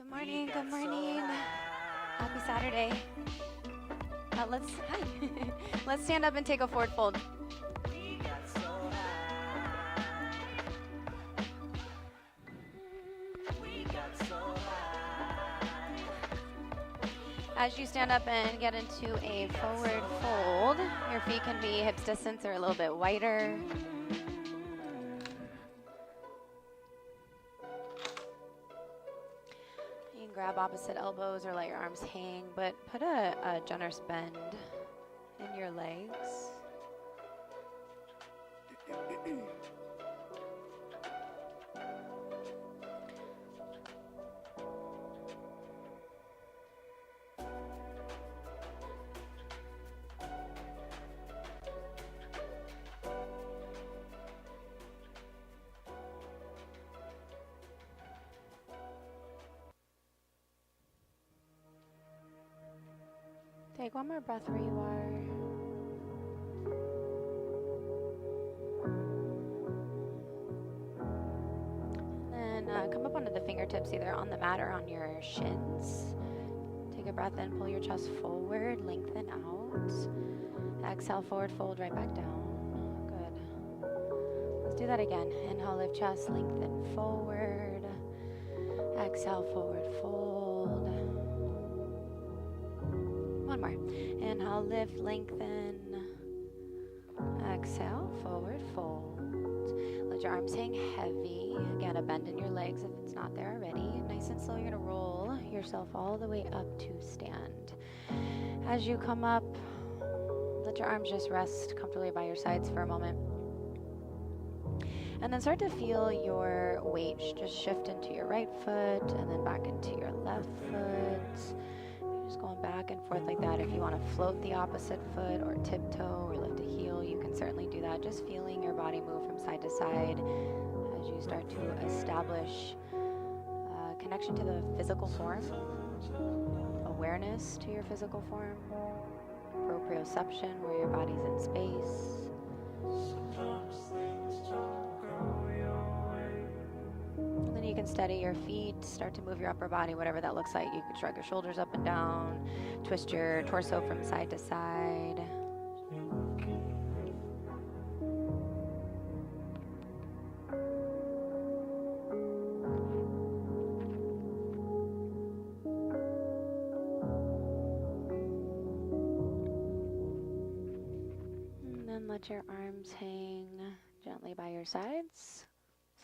morning, good morning. Happy Saturday. Let's stand up and take a forward fold. As you stand up and get into a forward fold, your feet can be hips distance or a little bit wider. You can grab opposite elbows or let your arms hang, but put a generous bend in your legs. Take one more breath where you are. And then come up onto the fingertips, either on the mat or on your shins. Take a breath in, pull your chest forward, lengthen out. Exhale, forward fold, right back down. Good. Let's do that again. Inhale, lift chest, lengthen forward. Exhale, forward fold. One more. Inhale, lift, lengthen. Exhale, forward fold. Let your arms hang heavy. Again, a bend in your legs if it's not there already. Nice and slow, you're gonna roll yourself all the way up to stand. As you come up, let your arms just rest comfortably by your sides for a moment. And then start to feel your weight just shift into your right foot and then back into your left foot. Just going back and forth like that. If you want to float the opposite foot or tiptoe or lift a heel, you can certainly do that. Just feeling your body move from side to side as you start to establish connection to the physical form, awareness to your physical form, proprioception, where your body's in space. And then you can steady your feet, start to move your upper body, whatever that looks like. You can shrug your shoulders up and down, twist your torso from side to side. And then let your arms hang gently by your sides.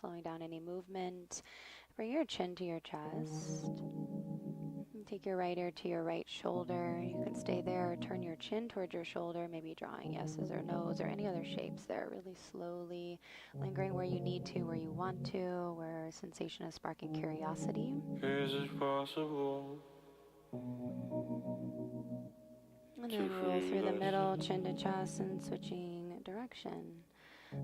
Slowing down any movement. Bring your chin to your chest. And take your right ear to your right shoulder. You can stay there or turn your chin towards your shoulder, maybe drawing yeses or nos or any other shapes there. Really slowly, lingering where you need to, where you want to, where sensation is sparking curiosity. Is it possible? And then roll through the middle, chin to chest, and switching direction.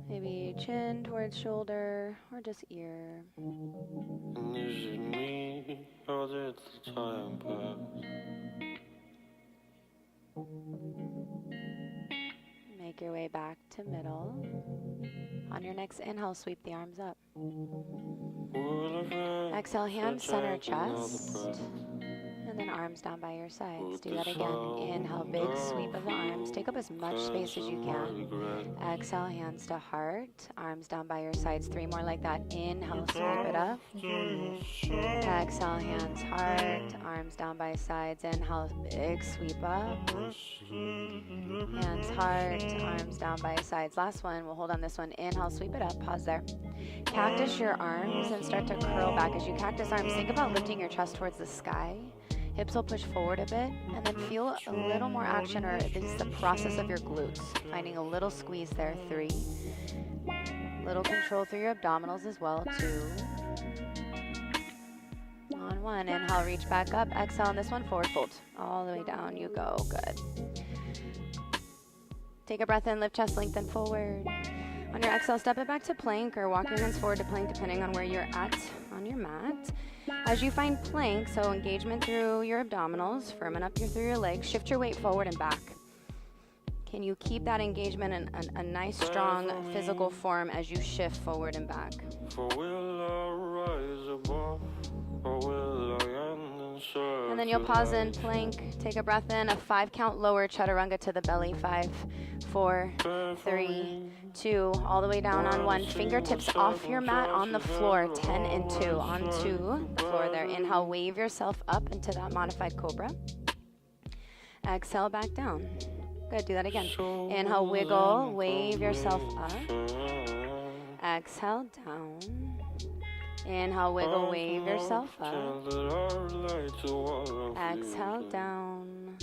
Maybe chin towards shoulder or just ear. And is it me or did the time pass? Make your way back to middle. On your next inhale, sweep the arms up. Exhale, hands center chest. And then arms down by your sides. Do that again. Inhale, big sweep of the arms. Take up as much space as you can. Exhale, hands to heart. Arms down by your sides. 3 more like that. Inhale, sweep it up. Exhale, hands heart. Arms down by sides. Inhale, big sweep up. Hands heart. Arms down by sides. Last one. We'll hold on this one. Inhale, sweep it up. Pause there. Cactus your arms and start to curl back. As you cactus arms, think about lifting your chest towards the sky. Hips will push forward a bit, and then feel a little more action, or at least the process of your glutes. Finding a little squeeze there, 3. Little control through your abdominals as well, 2. On 1, inhale, reach back up. Exhale on this one, forward fold. All the way down you go, good. Take a breath in, lift chest, lengthen forward. On your exhale, step it back to plank or walk your hands forward to plank depending on where you're at on your mat. As you find plank, so engagement through your abdominals, firming up through your legs, shift your weight forward and back. Can you keep that engagement in a nice, strong physical form as you shift forward and back? For will I rise above, or will I And then you'll pause in plank, take a breath in, a 5 count lower chaturanga to the belly. 5, 4, 3, 2, all the way down on 1. Fingertips off your mat on the floor. 10 and 2, onto the floor there. Inhale, wave yourself up into that modified cobra. Exhale, back down. Good, do that again. Inhale, wiggle, wave yourself up. Exhale, down. Inhale, wiggle, wave yourself up. Exhale, down.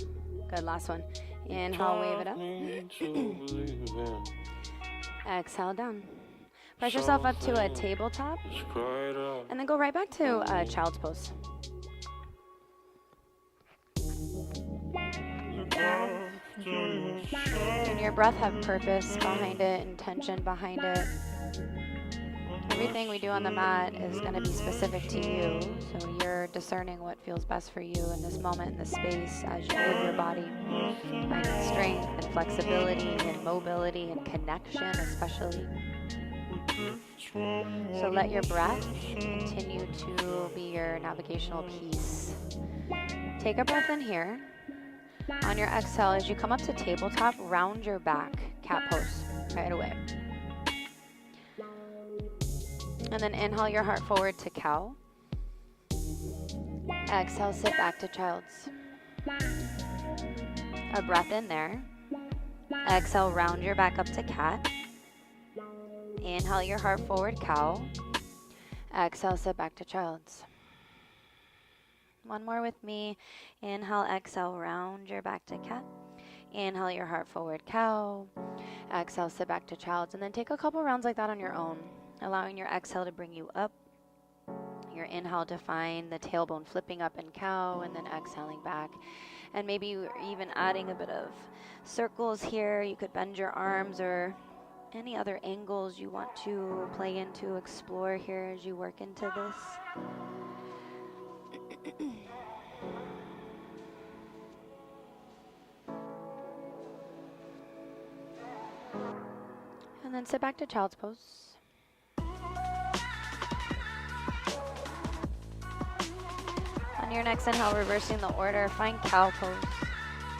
Good, last one. Inhale, wave it up. Exhale, down. Press yourself up to a tabletop. And then go right back to child's pose. And your breath have purpose behind it, intention behind it. Everything we do on the mat is going to be specific to you, so you're discerning what feels best for you in this moment, in this space, as you move your body, finding strength and flexibility and mobility and connection especially. So let your breath continue to be your navigational piece. Take a breath in here. On your exhale, as you come up to tabletop, round your back, cat pose, right away. And then inhale your heart forward to cow. Exhale, sit back to child's. A breath in there. Exhale, round your back up to cat. Inhale your heart forward, cow. Exhale, sit back to child's. One more with me. Inhale, exhale, round your back to cat. Inhale your heart forward, cow. Exhale, sit back to child's. And then take a couple rounds like that on your own, allowing your exhale to bring you up. Your inhale to find the tailbone flipping up in cow, and then exhaling back. And maybe you're even adding a bit of circles here. You could bend your arms or any other angles you want to play into, explore here as you work into this. And then sit back to child's pose. On your next inhale, reversing the order, find cow pose.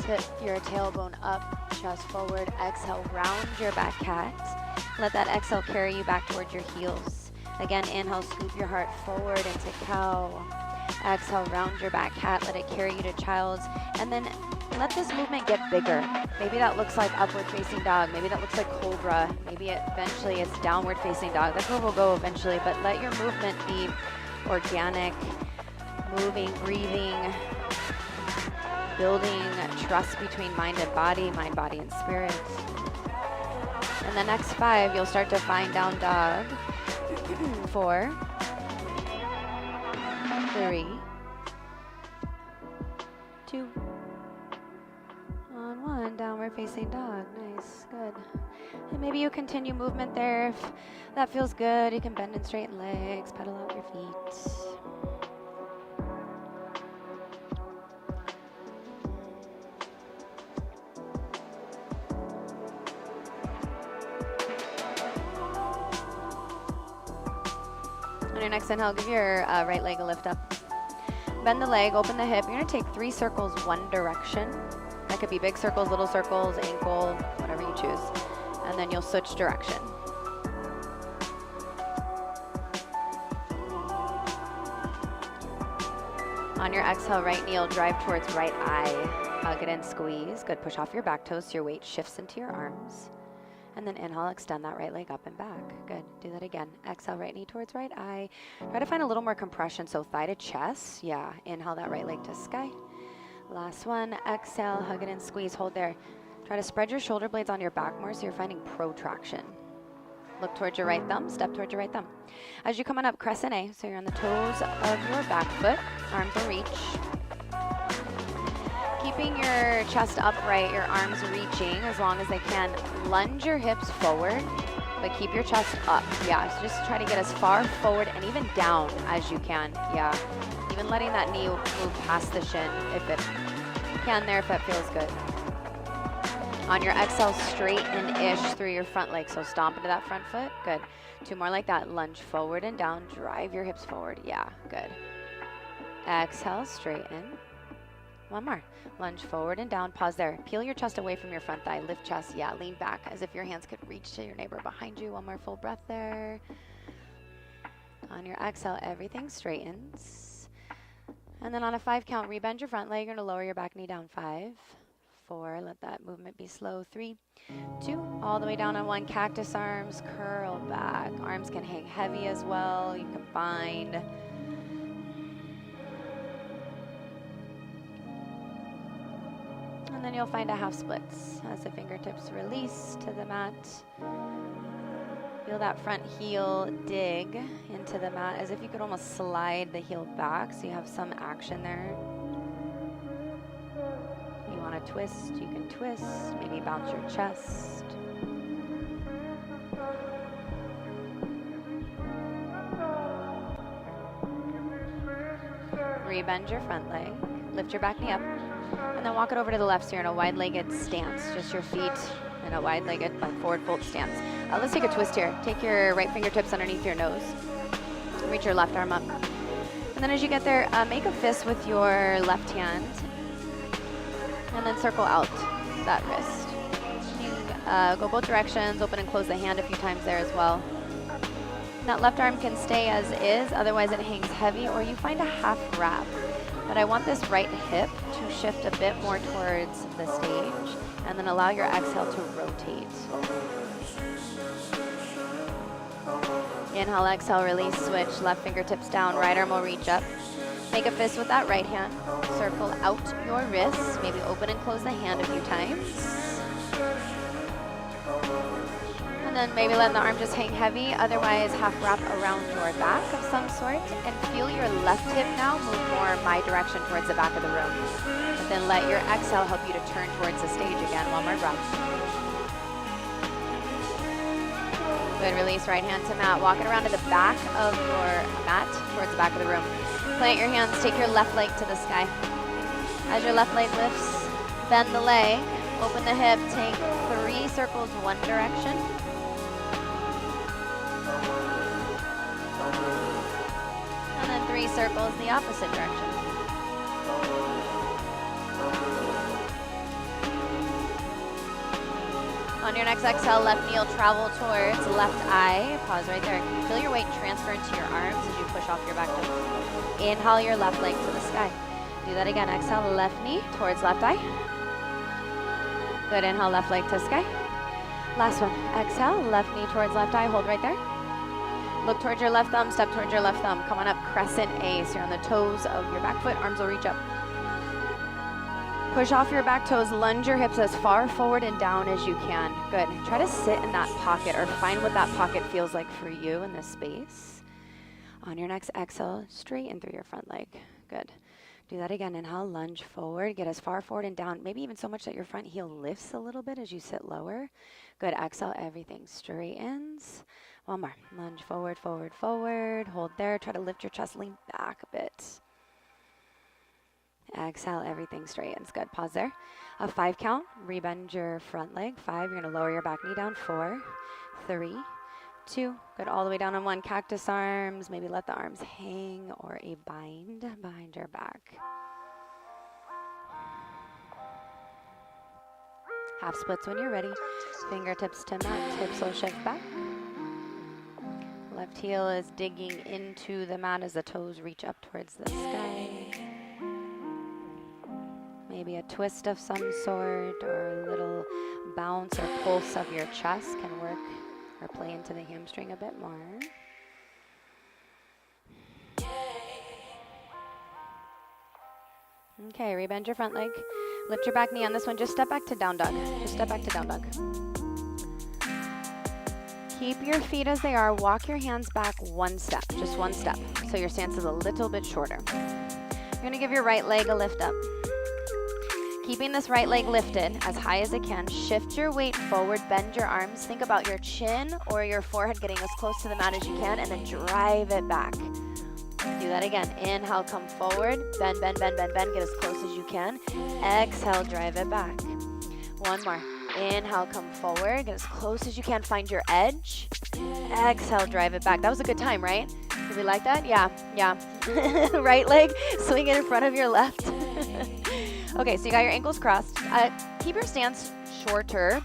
Tip your tailbone up, chest forward. Exhale, round your back cat. Let that exhale carry you back towards your heels. Again, inhale, scoop your heart forward into cow. Exhale, round your back cat. Let it carry you to child's. And then let this movement get bigger. Maybe that looks like upward facing dog. Maybe that looks like cobra. Maybe eventually it's downward facing dog. That's where we'll go eventually. But let your movement be organic, moving, breathing, building trust between mind, body, and spirit. And the next 5, you'll start to find down dog. 4, 3, 2, on 1, downward facing dog. Nice, good. And maybe you continue movement there. If that feels good, you can bend and straighten legs, pedal out your feet. On your next inhale, give your right leg a lift up. Bend the leg, open the hip. You're going to take 3 circles one direction. That could be big circles, little circles, ankle, whatever you choose. And then you'll switch direction. On your exhale, right knee will drive towards right eye. Hug it and squeeze. Good. Push off your back toes so your weight shifts into your arms. And then inhale, extend that right leg up and back. Good. Do that again. Exhale, right knee towards right eye. Try to find a little more compression, so thigh to chest. Yeah. Inhale that right leg to sky. Last one. Exhale, hug it and squeeze. Hold there. Try to spread your shoulder blades on your back more so you're finding protraction. Look towards your right thumb. Step towards your right thumb. As you come on up, crescent A. So you're on the toes of your back foot. Arms will reach. Keeping your chest upright, your arms reaching as long as they can. Lunge your hips forward, but keep your chest up. Yeah, so just try to get as far forward and even down as you can. Yeah, even letting that knee move past the shin if it can there, if that feels good. On your exhale, straighten-ish through your front leg. So stomp into that front foot. Good. 2 more like that. Lunge forward and down. Drive your hips forward. Yeah, good. Exhale, straighten. One more. Lunge forward and down. Pause there. Peel your chest away from your front thigh. Lift chest. Yeah, lean back as if your hands could reach to your neighbor behind you. One more full breath there. On your exhale, everything straightens. And then on a 5 count, rebend your front leg. You're going to lower your back knee down. 5, 4. Let that movement be slow. 3, 2. All the way down on 1. Cactus arms. Curl back. Arms can hang heavy as well. You can bind. And then you'll find a half splits as the fingertips release to the mat. Feel that front heel dig into the mat as if you could almost slide the heel back so you have some action there. If you want to twist, you can twist. Maybe bounce your chest. Rebend your front leg. Lift your back knee up. And then walk it over to the left so you're in a wide-legged stance. Just your feet in a wide-legged, like forward fold stance. Let's take a twist here. Take your right fingertips underneath your nose. Reach your left arm up. And then as you get there, make a fist with your left hand. And then circle out that wrist. You can, go both directions. Open and close the hand a few times there as well. That left arm can stay as is. Otherwise it hangs heavy. Or you find a half wrap. But I want this right hip to shift a bit more towards the stage, and then allow your exhale to rotate. Inhale, exhale, release, switch, left fingertips down, right arm will reach up. Make a fist with that right hand. Circle out your wrists, maybe open and close the hand a few times. And then maybe let the arm just hang heavy, otherwise half wrap around your back of some sort. And feel your left hip now move more my direction towards the back of the room. But then let your exhale help you to turn towards the stage again. One more breath. Good, release right hand to mat. Walk it around to the back of your mat towards the back of the room. Plant your hands, take your left leg to the sky. As your left leg lifts, bend the leg, open the hip, take 3 circles one direction. And then 3 circles the opposite direction. On your next exhale, left knee will travel towards left eye. Pause right there. Can you feel your weight transfer into your arms as you push off your back toe? Inhale your left leg to the sky. Do that again. Exhale, left knee towards left eye. Good, inhale, left leg to sky. Last one. Exhale, left knee towards left eye. Hold right there. Look towards your left thumb, step towards your left thumb. Come on up, crescent A. So you're on the toes of your back foot, arms will reach up. Push off your back toes, lunge your hips as far forward and down as you can. Good. Try to sit in that pocket or find what that pocket feels like for you in this space. On your next exhale, straighten through your front leg. Good. Do that again. Inhale, lunge forward. Get as far forward and down, maybe even so much that your front heel lifts a little bit as you sit lower. Good. Exhale, everything straightens. One more. Lunge forward, forward, forward. Hold there. Try to lift your chest, lean back a bit. Exhale, everything straightens. Good. Pause there. A 5 count. Rebend your front leg. 5. You're going to lower your back knee down. 4, 3, 2. Good. All the way down on 1. Cactus arms. Maybe let the arms hang or a bind behind your back. Half splits when you're ready. Fingertips to mat. Hips will shift back. Left heel is digging into the mat as the toes reach up towards the sky. Maybe a twist of some sort or a little bounce or pulse of your chest can work or play into the hamstring a bit more. Okay, rebend your front leg. Lift your back knee on this one. Just step back to down dog. Just step back to down dog. Keep your feet as they are. Walk your hands back 1 step, just 1 step. So your stance is a little bit shorter. You're gonna give your right leg a lift up. Keeping this right leg lifted as high as it can, shift your weight forward, bend your arms. Think about your chin or your forehead getting as close to the mat as you can, and then drive it back. Do that again. Inhale, come forward, bend, bend, bend, bend, bend, get as close as you can. Exhale, drive it back. 1 more. Inhale, come forward, get as close as you can, find your edge. Exhale, drive it back. That was a good time, right? Do we like that? Yeah. Right leg, swing it in front of your left. Okay, so you got your ankles crossed. Keep your stance shorter.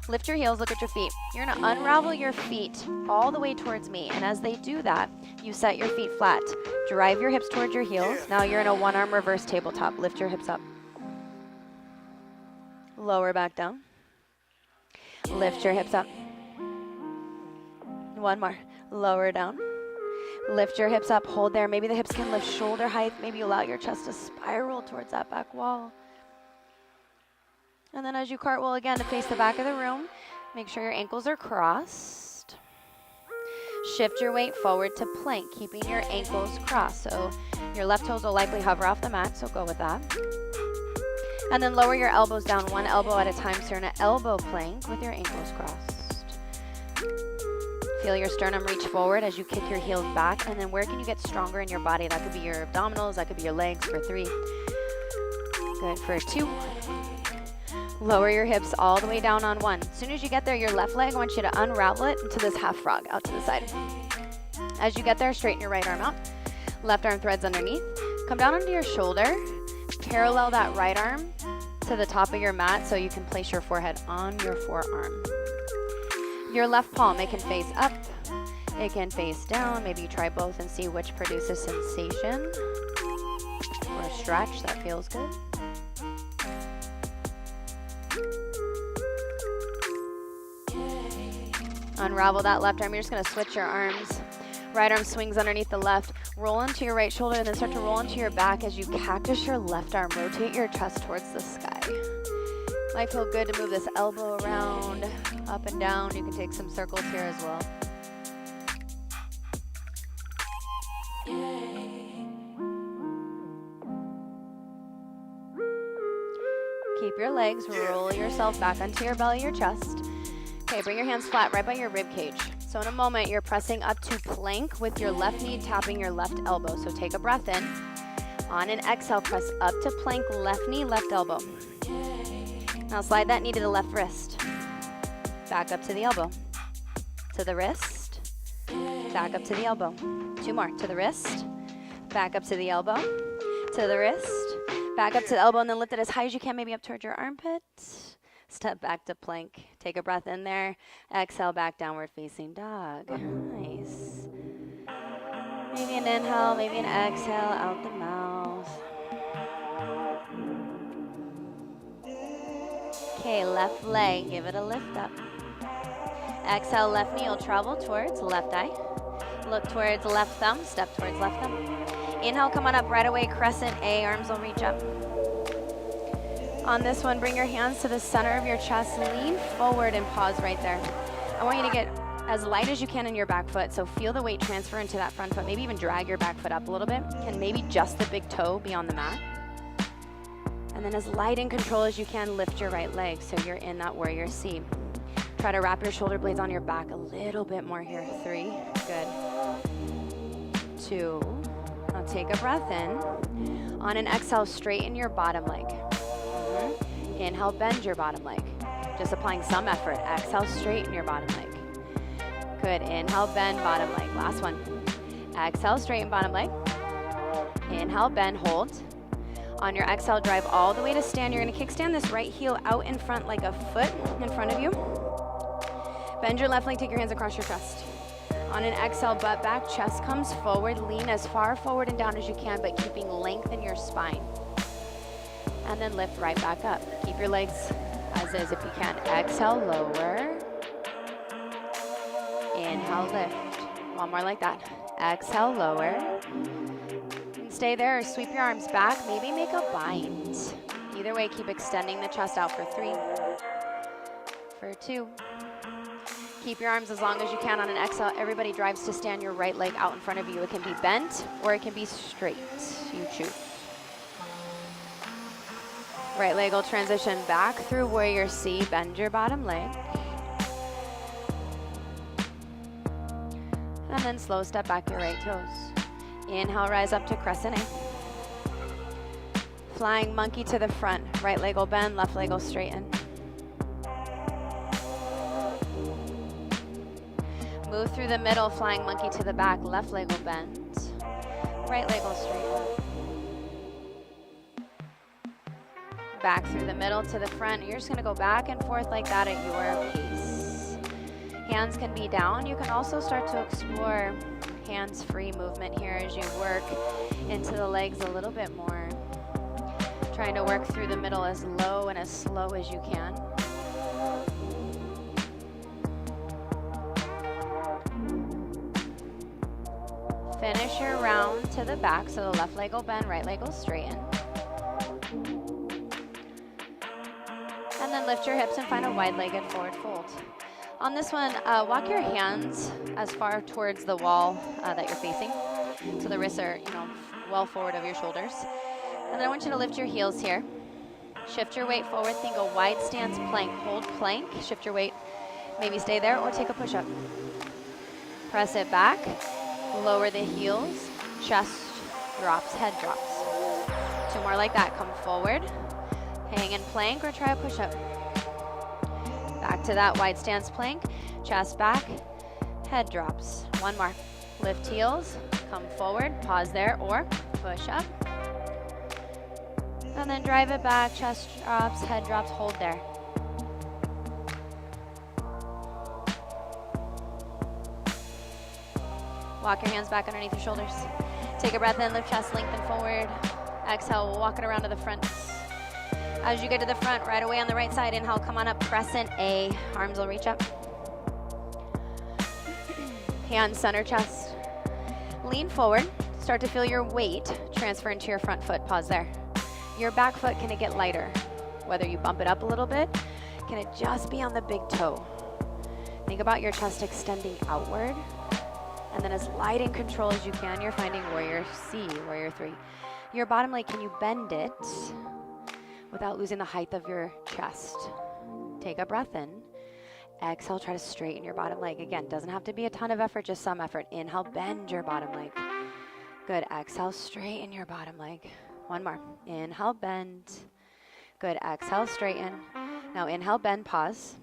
Lift your heels, look at your feet. You're gonna unravel your feet all the way towards me. And as they do that, you set your feet flat. Drive your hips towards your heels. Now you're in a one-arm reverse tabletop. Lift your hips up. Lower back down. Lift your hips up. One more. Lower down. Lift your hips up. Hold there. Maybe the hips can lift shoulder height. Maybe you allow your chest to spiral towards that back wall. And then as you cartwheel again to face the back of the room, make sure your ankles are crossed. Shift your weight forward to plank, keeping your ankles crossed. So your left toes will likely hover off the mat, so go with that. And then lower your elbows down one elbow at a time. So you're in an elbow plank with your ankles crossed. Feel your sternum reach forward as you kick your heels back. And then where can you get stronger in your body? That could be your abdominals, that could be your legs for 3. Good for 2. Lower your hips all the way down on 1. As soon as you get there, your left leg, I want you to unravel it into this half frog out to the side. As you get there, straighten your right arm out. Left arm threads underneath. Come down onto your shoulder. Parallel that right arm to the top of your mat so you can place your forehead on your forearm. Your left palm, it can face up. It can face down. Maybe you try both and see which produces sensation or a stretch that feels good. Unravel that left arm. You're just going to switch your arms. Right arm swings underneath the left. Roll into your right shoulder and then start to roll into your back as you cactus your left arm. Rotate your chest towards the sky. Might feel good to move this elbow around, up and down. You can take some circles here as well. Keep your legs. Roll yourself back onto your belly, your chest. Okay, bring your hands flat right by your rib cage. So in a moment, you're pressing up to plank with your left knee tapping your left elbow. So take a breath in. On an exhale, press up to plank, left knee, left elbow. Now slide that knee to the left wrist. Back up to the elbow. To the wrist. Back up to the elbow. 2 more. To the wrist. Back up to the elbow. To the wrist. Back up to the elbow and then lift it as high as you can, maybe up towards your armpit. Step back to plank. Take a breath in there. Exhale, back downward facing dog. Nice. Maybe an inhale, maybe an exhale out the mouth. Okay, left leg, give it a lift up. Exhale, left knee will travel towards left eye. Look towards left thumb, step towards left thumb. Inhale, come on up right away, crescent A, arms will reach up. On this one, bring your hands to the center of your chest, lean forward and pause right there. I want you to get as light as you can in your back foot, so feel the weight transfer into that front foot. Maybe even drag your back foot up a little bit, and maybe just the big toe be on the mat. And then as light and control as you can, lift your right leg so you're in that warrior C. Try to wrap your shoulder blades on your back a little bit more here. 3, good. 2, now take a breath in. On an exhale, straighten your bottom leg. Inhale, bend your bottom leg. Just applying some effort. Exhale, straighten your bottom leg. Good. Inhale, bend bottom leg. Last one. Exhale, straighten bottom leg. Inhale, bend, hold. On your exhale, drive all the way to stand. You're going to kickstand this right heel out in front like a foot in front of you. Bend your left leg, take your hands across your chest. On an exhale, butt back, chest comes forward. Lean as far forward and down as you can, but keeping length in your spine. And then lift right back up. Keep your legs as is if you can. Exhale, lower. Inhale, lift. One more like that. Exhale, lower. And stay there or sweep your arms back. Maybe make a bind. Either way, keep extending the chest out for 3. For 2. Keep your arms as long as you can on an exhale. Everybody drives to stand your right leg out in front of you. It can be bent or it can be straight. You choose. Right leg will transition back through warrior C. Bend your bottom leg. And then slow step back your right toes. Inhale, rise up to crescent A. Flying monkey to the front. Right leg will bend, left leg will straighten. Move through the middle, flying monkey to the back. Left leg will bend. Right leg will straighten. Back through the middle to the front. You're just going to go back and forth like that at your pace. Hands can be down. You can also start to explore hands-free movement here as you work into the legs a little bit more. Trying to work through the middle as low and as slow as you can. Finish your round to the back, so the left leg will bend, right leg will straighten. And then lift your hips and find a wide-legged forward fold. On this one, walk your hands as far towards the wall that you're facing. So the wrists are, well forward of your shoulders. And then I want you to lift your heels here. Shift your weight forward, think a wide stance plank. Hold plank, shift your weight, maybe stay there or take a push-up. Press it back, lower the heels, chest drops, head drops. 2 more like that, come forward. Hang in plank or try a push-up. Back to that wide stance plank, chest back, head drops. 1 more. Lift heels, come forward, pause there or push up. And then drive it back, chest drops, head drops, hold there. Walk your hands back underneath your shoulders. Take a breath in, lift chest, lengthen forward. Exhale, we'll walk it around to the front. As you get to the front, right away on the right side, inhale, come on up, crescent A. Arms will reach up. Hands center chest. Lean forward. Start to feel your weight transfer into your front foot. Pause there. Your back foot, can it get lighter? Whether you bump it up a little bit, can it just be on the big toe? Think about your chest extending outward. And then as light and control as you can, you're finding warrior C, warrior 3. Your bottom leg, can you bend it without losing the height of your chest? Take a breath in. Exhale, try to straighten your bottom leg. Again, doesn't have to be a ton of effort, just some effort. Inhale, bend your bottom leg. Good, exhale, straighten your bottom leg. 1 more. Inhale, bend. Good, exhale, straighten. Now inhale, bend, pause.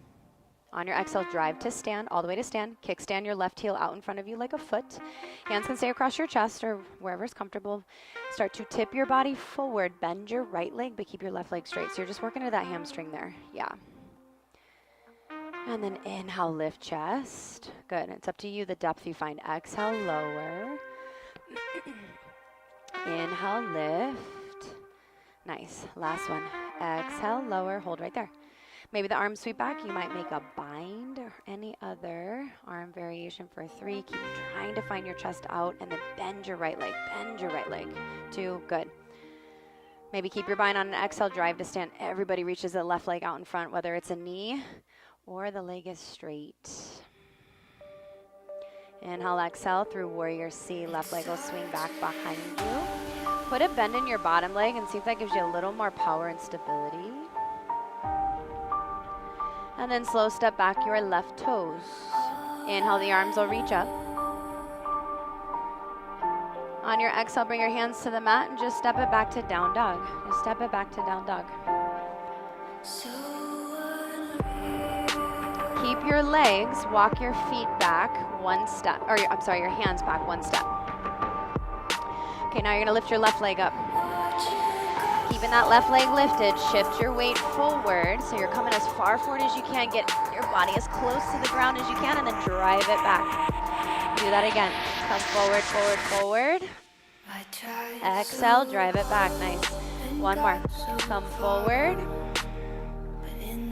On your exhale, drive to stand, all the way to stand. Kickstand your left heel out in front of you like a foot. Hands can stay across your chest or wherever is comfortable. Start to tip your body forward. Bend your right leg, but keep your left leg straight. So you're just working to that hamstring there. Yeah. And then inhale, lift chest. Good. It's up to you, the depth you find. Exhale, lower. Inhale, lift. Nice. Last one. Exhale, lower. Hold right there. Maybe the arms sweep back. You might make a bind or any other arm variation for 3. Keep trying to find your chest out and then bend your right leg. Bend your right leg. 2. Good. Maybe keep your bind on an exhale, drive to stand. Everybody reaches the left leg out in front, whether it's a knee or the leg is straight. Inhale, exhale through warrior C. Left leg will swing back behind you. Put a bend in your bottom leg and see if that gives you a little more power and stability. And then slow step back your left toes. Inhale, the arms will reach up. On your exhale, bring your hands to the mat and just step it back to down dog. Just step it back to down dog. Keep your legs, walk your feet back 1 step, or your hands back 1 step. Okay, now you're gonna lift your left leg up. Keeping that left leg lifted, shift your weight forward. So you're coming as far forward as you can. Get your body as close to the ground as you can and then drive it back. Do that again. Come forward, forward, forward. Exhale, drive it back. Nice. 1 more. Come forward.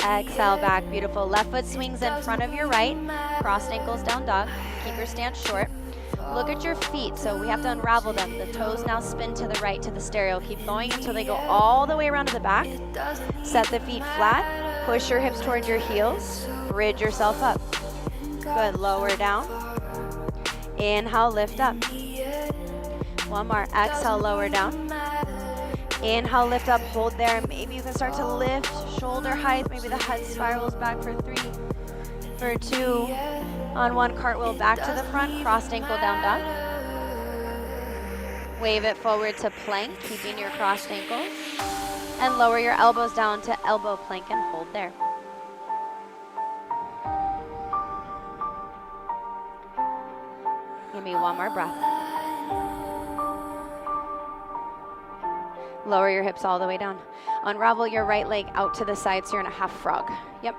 Exhale, back. Beautiful. Left foot swings in front of your right. Crossed ankles, down dog. Keep your stance short. Look at your feet, so we have to unravel them. The toes now spin to the right, to the stereo. Keep going until they go all the way around to the back. Set the feet flat. Push your hips towards your heels. Bridge yourself up. Good, lower down. Inhale, lift up. 1 more, exhale, lower down. Inhale, lift up, hold there. Maybe you can start to lift shoulder height. Maybe the head spirals back for 3, for 2. On 1, cartwheel back to the front, crossed ankle, down dog. Wave it forward to plank, keeping your crossed ankles. And lower your elbows down to elbow plank and hold there. Give me one more breath. Lower your hips all the way down. Unravel your right leg out to the side so you're in a half frog. Yep.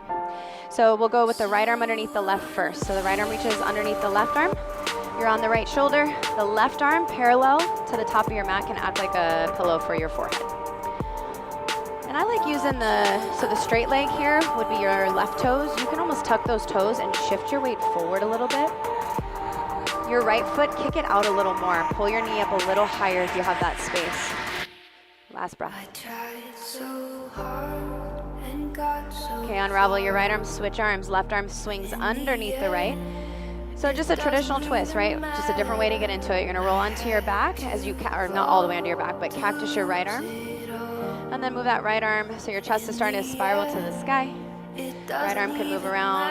So we'll go with the right arm underneath the left first. So the right arm reaches underneath the left arm. You're on the right shoulder. The left arm parallel to the top of your mat can act like a pillow for your forehead. And I like using the straight leg here would be your left toes. You can almost tuck those toes and shift your weight forward a little bit. Your right foot, kick it out a little more. Pull your knee up a little higher if you have that space. Last breath. Okay, unravel your right arm, switch arms. Left arm swings underneath the right. So just a traditional twist, right? Just a different way to get into it. You're gonna roll onto your back as you, or not all the way onto your back, but cactus your right arm. And then move that right arm so your chest is starting to spiral to the sky. Right arm can move around,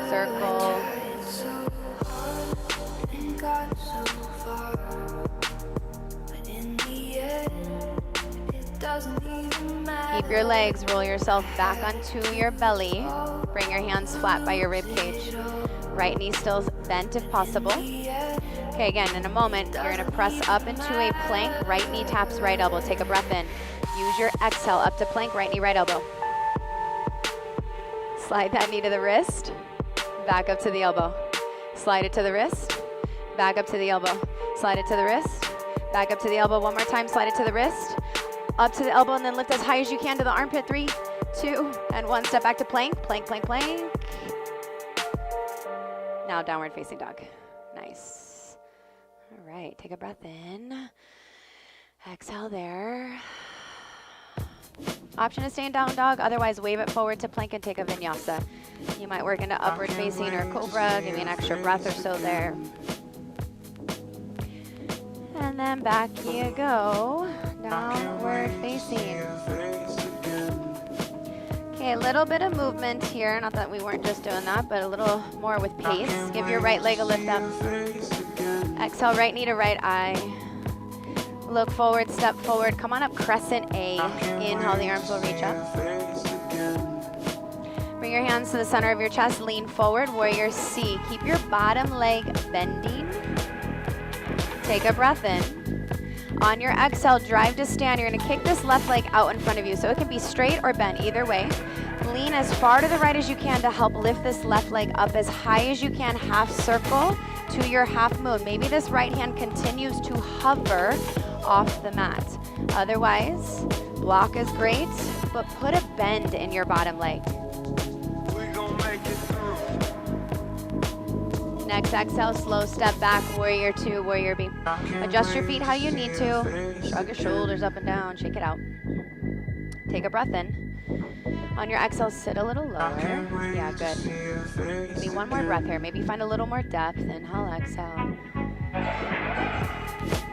circle. Keep your legs, roll yourself back onto your belly. Bring your hands flat by your rib cage. Right knee still bent if possible. Okay, again, in a moment, you're gonna press up into a plank. Right knee taps right elbow. Take a breath in. Use your exhale up to plank, right knee, right elbow. Slide that knee to the wrist. Back up to the elbow. Slide it to the wrist. Back up to the elbow. Slide it to the wrist. Back up to the elbow. One more time, slide it to the wrist. Up to the elbow and then lift as high as you can to the armpit. 3, 2, and 1. Step back to plank, plank, plank, plank. Now downward facing dog. Nice. All right, take a breath in. Exhale there. Option to stay in down dog, otherwise wave it forward to plank and take a vinyasa. You might work into upward facing or cobra, give you an extra breath or so there. And then back you go, downward facing. Okay, a little bit of movement here. Not that we weren't just doing that, but a little more with pace. Give your right leg a lift up. Exhale, right knee to right eye. Look forward, step forward. Come on up, crescent A. Inhale, the arms will reach up. Bring your hands to the center of your chest. Lean forward, warrior C. Keep your bottom leg bending. Take a breath in. On your exhale, drive to stand. You're gonna kick this left leg out in front of you. So it can be straight or bent, either way. Lean as far to the right as you can to help lift this left leg up as high as you can, half circle to your half moon. Maybe this right hand continues to hover off the mat. Otherwise, block is great, but put a bend in your bottom leg. Next exhale, slow step back, warrior 2, warrior B. Adjust your feet how you need to. Shrug your shoulders up and down, shake it out. Take a breath in. On your exhale, sit a little lower. Yeah, good. Give me one more breath here. Maybe find a little more depth. Inhale, exhale.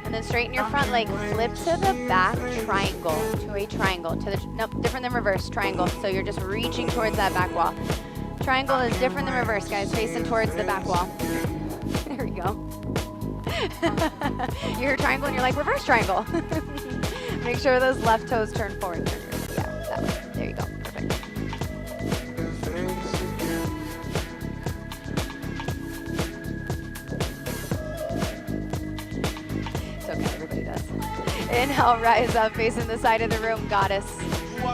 And then straighten your front leg. Flip to the back, triangle, to a triangle. Nope, different than reverse, triangle. So you're just reaching towards that back wall. Triangle is different than reverse, guys. Facing towards the back wall. There we go. You hear triangle and you're like, reverse triangle. Make sure those left toes turn forward. Yeah, that way. There you go. Perfect. It's okay, everybody does. Inhale, rise up, facing the side of the room, goddess.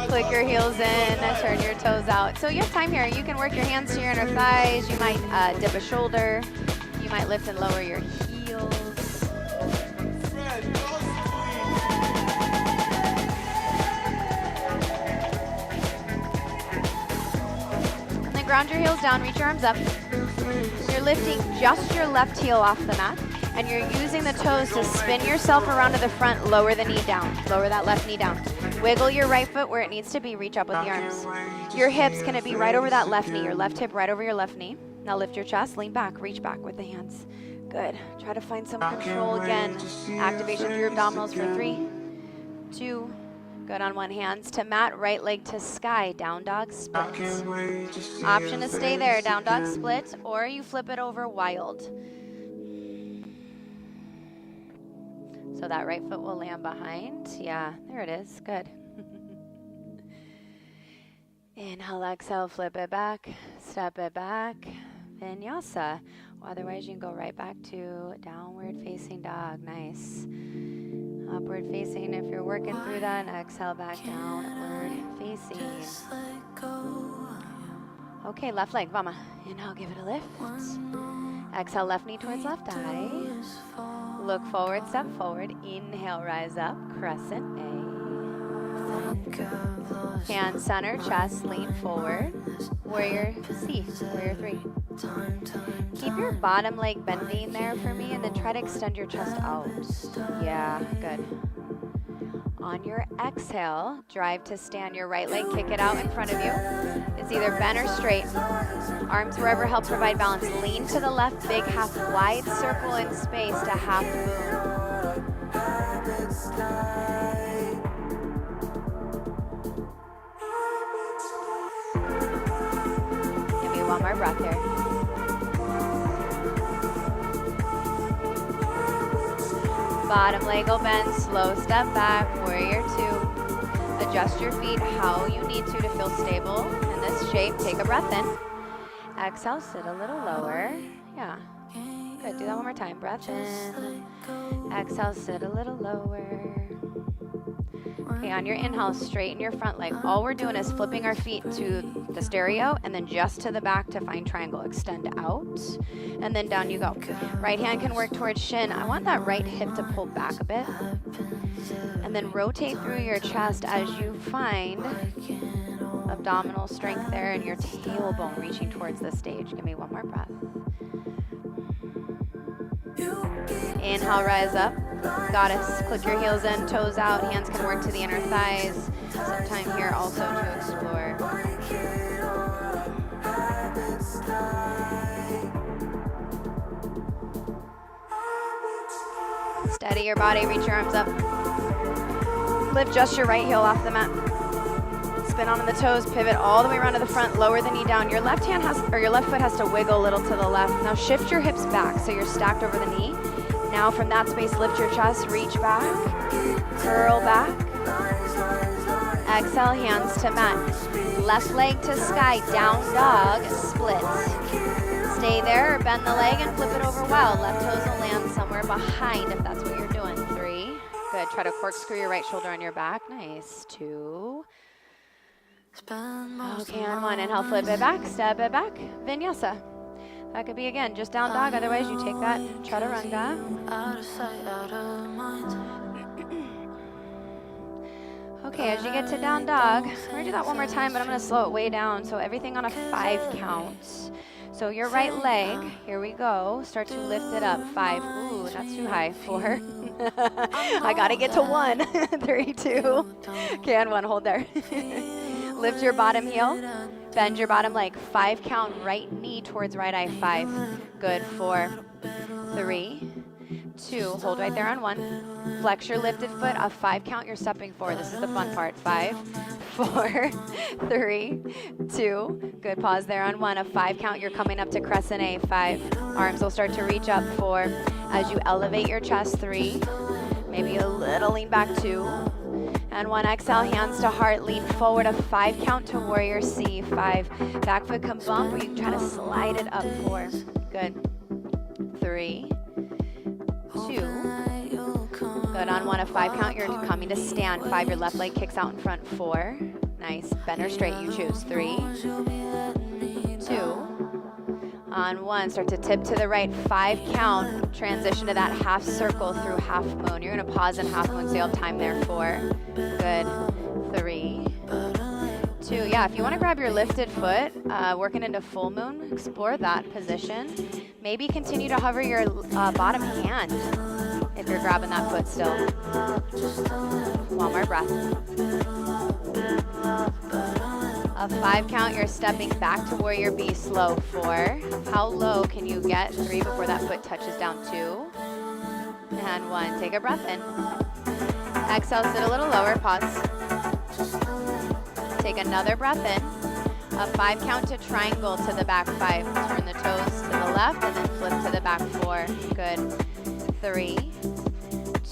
Click your heels in, turn your toes out. So you have time here. You can work your hands to your inner thighs. You might dip a shoulder. You might lift and lower your heels. And then ground your heels down, reach your arms up. You're lifting just your left heel off the mat. And you're using the toes to spin yourself around to the front, lower the knee down. Lower that left knee down. Wiggle your right foot where it needs to be, reach up with the arms. Your hips gonna be right over that left knee, your left hip right over your left knee. Now lift your chest, lean back, reach back with the hands. Good, try to find some control again. Activation through your abdominals for 3, 2, good on one, hands to mat, right leg to sky, down dog split. Option to stay there, down dog split, or you flip it over wild. So that right foot will land behind. Yeah, there it is. Good. Inhale, exhale, flip it back, step it back. Vinyasa. Otherwise, you can go right back to downward facing dog. Nice. Upward facing if you're working through that, and exhale back downward facing. Okay, left leg, vama. Inhale, give it a lift. Exhale, left knee towards left eye. Look forward, step forward. Inhale, rise up, crescent A. Hand center, chest, lean forward. Warrior C, warrior 3. Keep your bottom leg bending there for me, and then try to extend your chest out. Yeah, good. On your exhale, drive to stand your right leg, kick it out in front of you. It's either bent or straight. Arms wherever help provide balance. Lean to the left, big half, wide circle in space to half moon. Give me one more breath here. Bottom leg will bend, slow step back, warrior 2. Adjust your feet how you need to feel stable in this shape. Take a breath in. Exhale, sit a little lower. Yeah, good, do that one more time. Breath in. Exhale, sit a little lower. Okay, on your inhale, straighten your front leg. All we're doing is flipping our feet to the stereo and then just to the back to find triangle. Extend out and then down you go. Right hand can work towards shin. I want that right hip to pull back a bit. And then rotate through your chest as you find abdominal strength there and your tailbone reaching towards the stage. Give me one more breath. Inhale, rise up. Goddess, click your heels in, toes out, hands can work to the inner thighs. Some time here also to explore. Steady your body, reach your arms up. Lift just your right heel off the mat. Spin onto the toes, pivot all the way around to the front, lower the knee down. Your left foot has to wiggle a little to the left. Now shift your hips back so you're stacked over the knee. Now from that space, lift your chest, reach back, curl back. Exhale, hands to mat. Left leg to sky, down dog, split. Stay there or bend the leg and flip it over well. Left toes will land somewhere behind if that's what you're doing. 3, good. Try to corkscrew your right shoulder on your back. Nice. 2. Okay, on 1, inhale, flip it back, step it back, vinyasa. That could be, again, just down dog. Otherwise, you take that chaturanga. Okay, as you get to down dog, we're going to do that one more time, but I'm going to slow it way down. So everything on a 5 count. So your right leg, here we go. Start to lift it up. 5. Ooh, that's too high. 4. I got to get to 1. 3, 2. Okay, on 1, hold there. Lift your bottom heel. Bend your bottom leg. 5 count, right knee towards right eye. 5. Good. 4, 3, 2. Hold right there on 1. Flex your lifted foot. A 5 count, you're stepping forward. This is the fun part. 5, 4, 3, 2. Good. Pause there on 1. A 5 count, you're coming up to crescent A. 5. Arms will start to reach up. 4. As you elevate your chest. 3. Maybe a little lean back. 2. And 1, exhale, hands to heart, lean forward, a 5 count to warrior C. 5, back foot can bump, or you can try to slide it up. 4, good. 3, 2, good. On 1, a 5 count, you're coming to stand. 5, your left leg kicks out in front. 4, nice. Bend or straight, you choose. 3, 2, on 1, start to tip to the right. 5 count, transition to that half circle through half moon. You're going to pause in half moon, so you'll have time there. 4, good. 3, 2. Yeah, if you want to grab your lifted foot, working into full moon, explore that position. Maybe continue to hover your bottom hand if you're grabbing that foot still. One more breath. A 5 count, you're stepping back to warrior B, slow. 4. How low can you get? 3 before that foot touches down. 2. And 1. Take a breath in. Exhale, sit a little lower, pause. Take another breath in. A 5 count to triangle to the back. 5. Turn the toes to the left and then flip to the back. 4. Good. 3,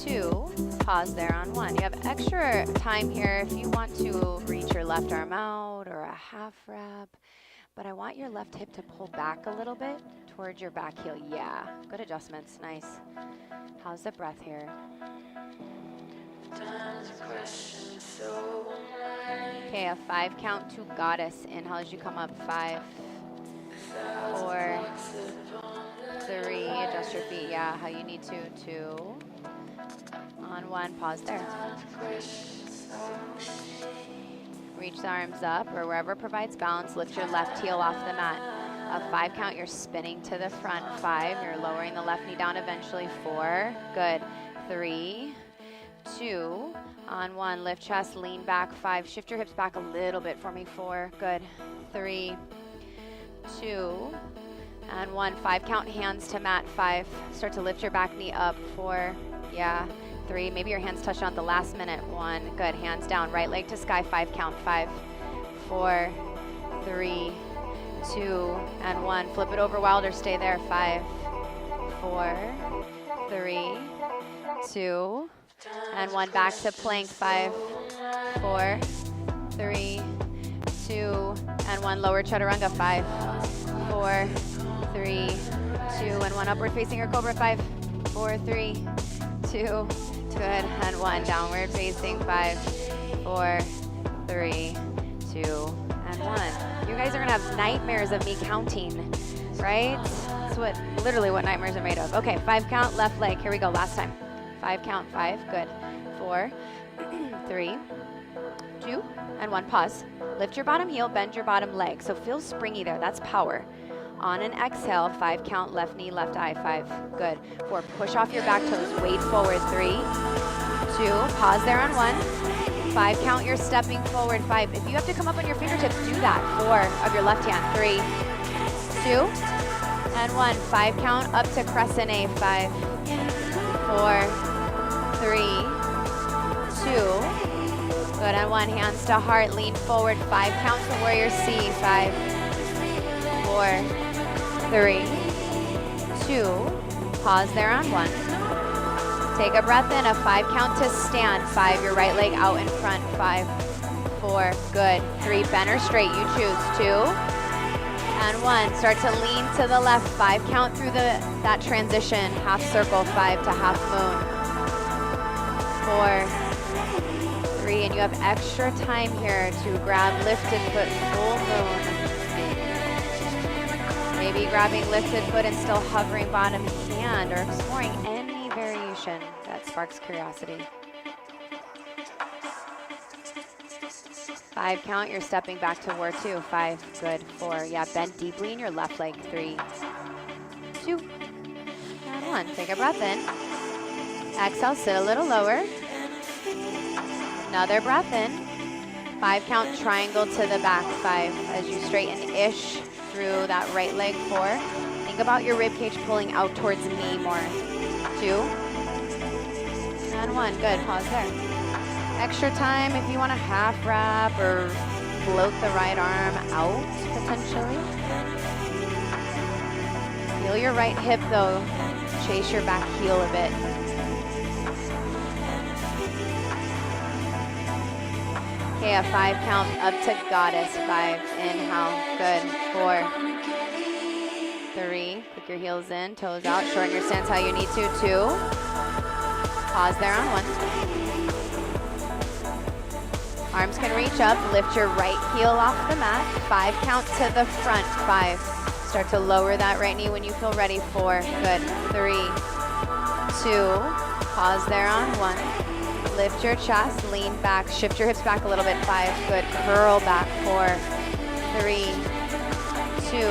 2. Pause there on 1. You have extra time here if you want to reach your left arm out or a half wrap. but I want your left hip to pull back a little bit towards your back heel. Yeah, good adjustments, nice. How's the breath here? Okay, a 5 count to goddess. Inhale as you come up. 5, 4, 3. Adjust your feet. Yeah, how you need to. 2. On 1. Pause there. Reach the arms up or wherever provides balance. Lift your left heel off the mat. A 5 count. You're spinning to the front. 5. You're lowering the left knee down eventually. 4. Good. 3, 2. On 1, lift chest, lean back. 5, shift your hips back a little bit for me. 4, good. 3, 2, and 1. 5 count, hands to mat. 5, start to lift your back knee up. 4, yeah. 3, maybe your hands touch on at the last minute. 1, good. Hands down, right leg to sky. 5 count. 5, 4, 3, 2, and 1. Flip it over wild or stay there. 5, 4, 3, 2, and 1. Back to plank. 5, 4, 3, 2, and 1. Lower chaturanga. 5, 4, 3, 2, and 1. Upward facing or cobra. 5, 4, 3, 2, good, and 1. Downward facing. 5, 4, 3, 2, and 1. You guys are gonna have nightmares of me counting, right? That's literally what nightmares are made of. Okay, 5 count, left leg. Here we go, last time. 5 count. 5, good. 4, 3, 2, and 1. Pause. Lift your bottom heel, bend your bottom leg. So feel springy there. That's power. On an exhale, 5 count, left knee, left eye. 5, good. 4, push off your back toes. Weight forward. 3, 2, pause there on 1. 5 count, you're stepping forward. 5, if you have to come up on your fingertips, do that. 4 of your left hand. 3, 2, and 1. 5 count, up to crescent A. 5, 4, 3, 2, good, and 1. Hands to heart, lean forward. 5 count to warrior C. 5, 4, 3, 2, pause there on 1. Take a breath in, a 5 count to stand. 5, your right leg out in front. 5, 4, good. 3, bend or straight, you choose. 2, and 1. Start to lean to the left. 5 count through that transition. Half circle. 5 to half moon. 4, 3, and you have extra time here to grab lifted foot, full moon. Maybe grabbing lifted foot and still hovering bottom hand, or exploring any variation that sparks curiosity. 5 count, you're stepping back to war 2. 5, good. 4, yeah, bend deeply in your left leg. 3, 2, and 1. Take a breath in. Exhale, sit a little lower. Another breath in. 5 count, triangle to the back. 5, as you straighten-ish through that right leg. 4, think about your rib cage pulling out towards me more. 2, and 1, good, pause there. Extra time if you want to half wrap or float the right arm out, potentially. Feel your right hip though, chase your back heel a bit. Okay, a 5 count up to goddess. 5, inhale, good. 4, 3, click your heels in, toes out, shorten your stance how you need to. 2, pause there on 1. Arms can reach up, lift your right heel off the mat. 5 count to the front. 5, start to lower that right knee when you feel ready. 4, good. 3, 2, pause there on 1. Lift your chest, lean back, shift your hips back a little bit. 5, good, curl back. 4, 3, 2,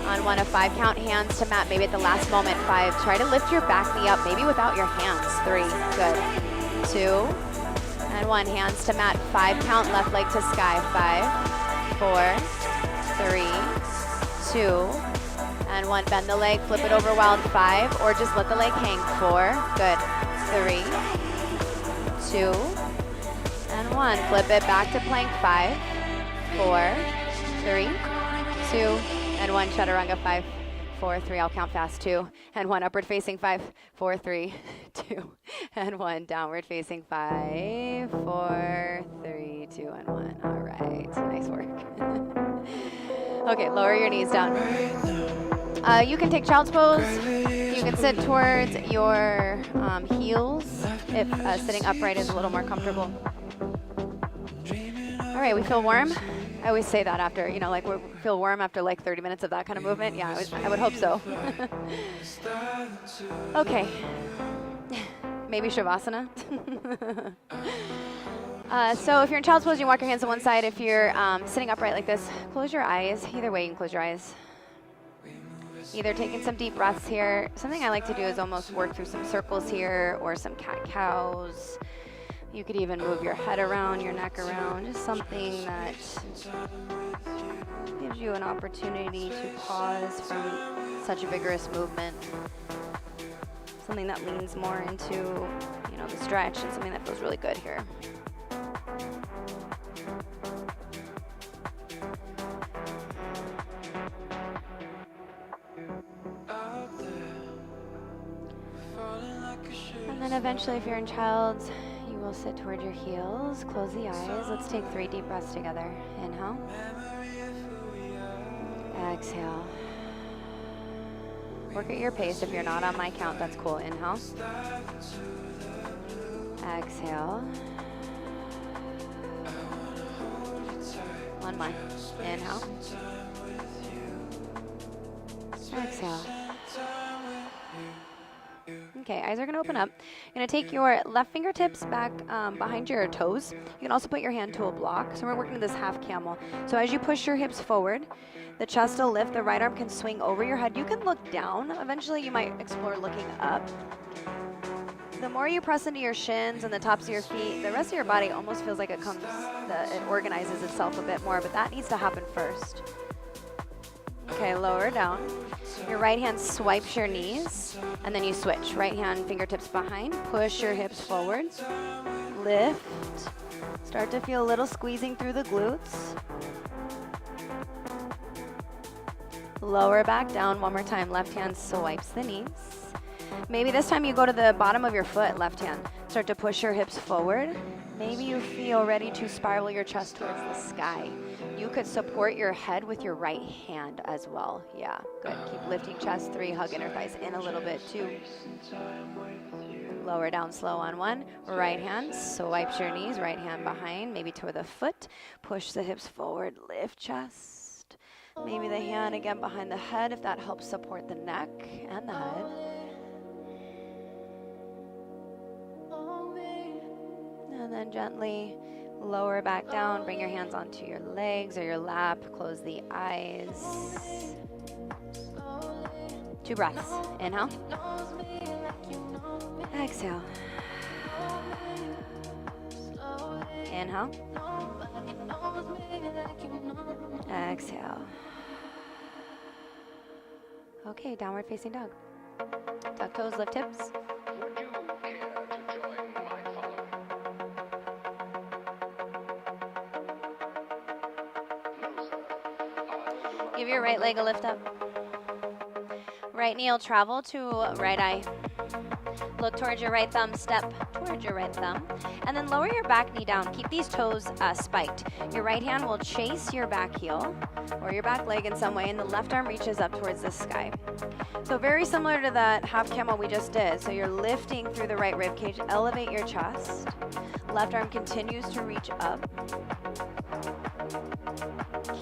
on 1, a 5 count, hands to mat, maybe at the last moment. 5, try to lift your back knee up, maybe without your hands. 3, good. 2, and 1, hands to mat. 5 count, left leg to sky. 5, 4, 3, 2, and 1, bend the leg, flip it over wild. 5, or just let the leg hang. 4, good. 3, 2, and 1. Flip it back to plank. 5, 4, 3, 2, and 1. Chaturanga. 5, 4, 3. I'll count fast. 2, and 1. Upward facing. 5, 4, 3, 2, and 1. Downward facing. 5, 4, 3, 2, and 1. All right. Nice work. Okay, lower your knees down. You can take child's pose. You can sit towards your heels if sitting upright is a little more comfortable. All right, we feel warm. I always say that after, like we feel warm after like 30 minutes of that kind of movement. Yeah, I would hope so. Okay. Maybe Shavasana. So if you're in child's pose, you walk your hands to one side. If you're sitting upright like this, close your eyes. Either way, you can close your eyes. Either taking some deep breaths here. Something I like to do is almost work through some circles here or some cat-cows. You could even move your head around, your neck around, just something that gives you an opportunity to pause from such a vigorous movement. Something that leans more into, the stretch and something that feels really good here. And then eventually, if you're in child's, you will sit toward your heels, close the eyes. Let's take 3 deep breaths together. Inhale. Exhale. Work at your pace. If you're not on my count, that's cool. Inhale. Exhale. One more. Inhale. Exhale. Okay, eyes are going to open up. You're going to take your left fingertips back behind your toes. You can also put your hand to a block. So we're working this half camel. So as you push your hips forward, the chest will lift. The right arm can swing over your head. You can look down. Eventually, you might explore looking up. The more you press into your shins and the tops of your feet, the rest of your body almost feels like it organizes itself a bit more, but that needs to happen first. Okay, lower down. Your right hand swipes your knees, and then you switch. Right hand, fingertips behind. Push your hips forward. Lift. Start to feel a little squeezing through the glutes. Lower back down. One more time. Left hand swipes the knees. Maybe this time you go to the bottom of your foot, left hand. Start to push your hips forward. Maybe you feel ready to spiral your chest towards the sky. You could support your head with your right hand as well. Yeah, good. Keep lifting chest. 3, hug inner thighs in a little bit. 2. Lower down slow on 1. Right hand swipes your knees. Right hand behind, maybe to the foot. Push the hips forward. Lift chest. Maybe the hand again behind the head if that helps support the neck and the head. And then gently lower back down. Bring your hands onto your legs or your lap. Close the eyes. 2 breaths. Inhale. Exhale. Inhale. Exhale. Okay, downward facing dog. Tuck toes, lift hips. Give your right leg a lift up. Right knee will travel to right eye. Look towards your right thumb, step towards your right thumb. And then lower your back knee down. Keep these toes spiked. Your right hand will chase your back heel or your back leg in some way, and the left arm reaches up towards the sky. So very similar to that half camel we just did. So you're lifting through the right rib cage. Elevate your chest. Left arm continues to reach up.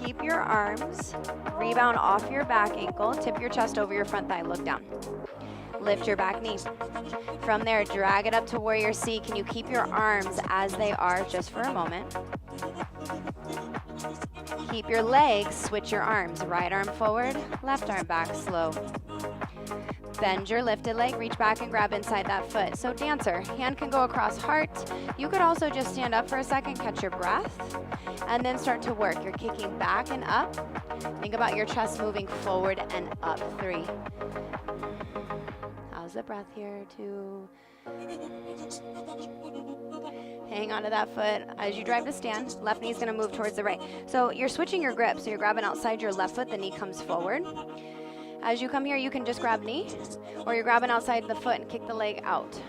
Keep your arms, rebound off your back ankle, tip your chest over your front thigh, look down. Lift your back knee. From there, drag it up to warrior C. Can you keep your arms as they are just for a moment? Keep your legs, switch your arms. Right arm forward, left arm back, slow. Bend your lifted leg, reach back and grab inside that foot. So dancer, hand can go across heart. You could also just stand up for a second, catch your breath, and then start to work. You're kicking back and up. Think about your chest moving forward and up. 3. How's the breath here? 2. Hang on to that foot. As you drive to stand, left knee is going to move towards the right. So you're switching your grip. So you're grabbing outside your left foot, the knee comes forward. As you come here, you can just grab knee, or you're grabbing outside the foot and kick the leg out.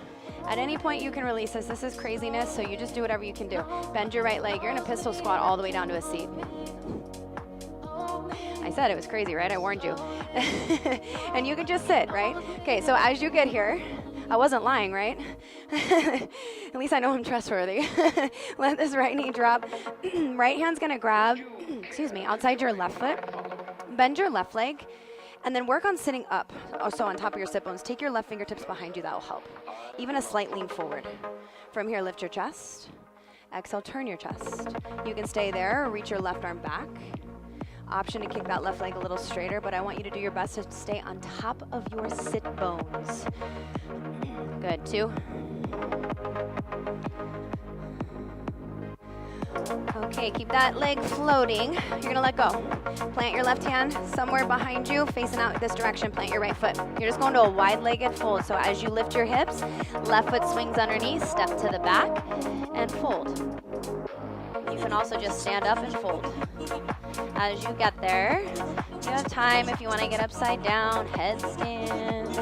At any point, you can release this. This is craziness, so you just do whatever you can do. Bend your right leg. You're in a pistol squat all the way down to a seat. I said, it was crazy, right? I warned you. And you can just sit, right? Okay, so as you get here, I wasn't lying, right? At least I know I'm trustworthy. Let this right knee drop. Right hand's gonna grab, excuse me, outside your left foot. Bend your left leg, and then work on sitting up. Oh, so on top of your sit bones. Take your left fingertips behind you, that will help. Even a slight lean forward. From here, lift your chest. Exhale, turn your chest. You can stay there or reach your left arm back. Option to kick that left leg a little straighter, but I want you to do your best to stay on top of your sit bones. Good, 2. Okay, keep that leg floating. You're gonna let go. Plant your left hand somewhere behind you, facing out this direction. Plant your right foot. You're just going to a wide-legged fold. So as you lift your hips, left foot swings underneath, step to the back, and fold. You can also just stand up and fold. As you get there, you have time if you want to get upside down, headstand,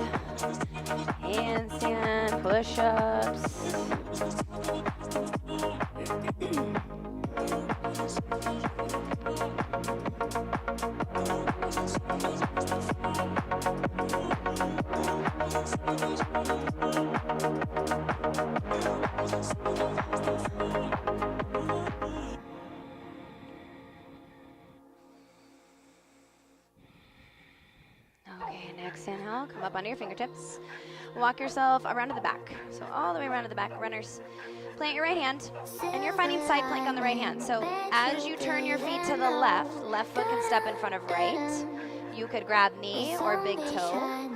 handstand, push-ups. Okay, next inhale, come up onto your fingertips. Walk yourself around to the back. So all the way around to the back, runners. Plant your right hand, and you're finding side plank on the right hand. So as you turn your feet to the left foot can step in front of right. You could grab knee or big toe.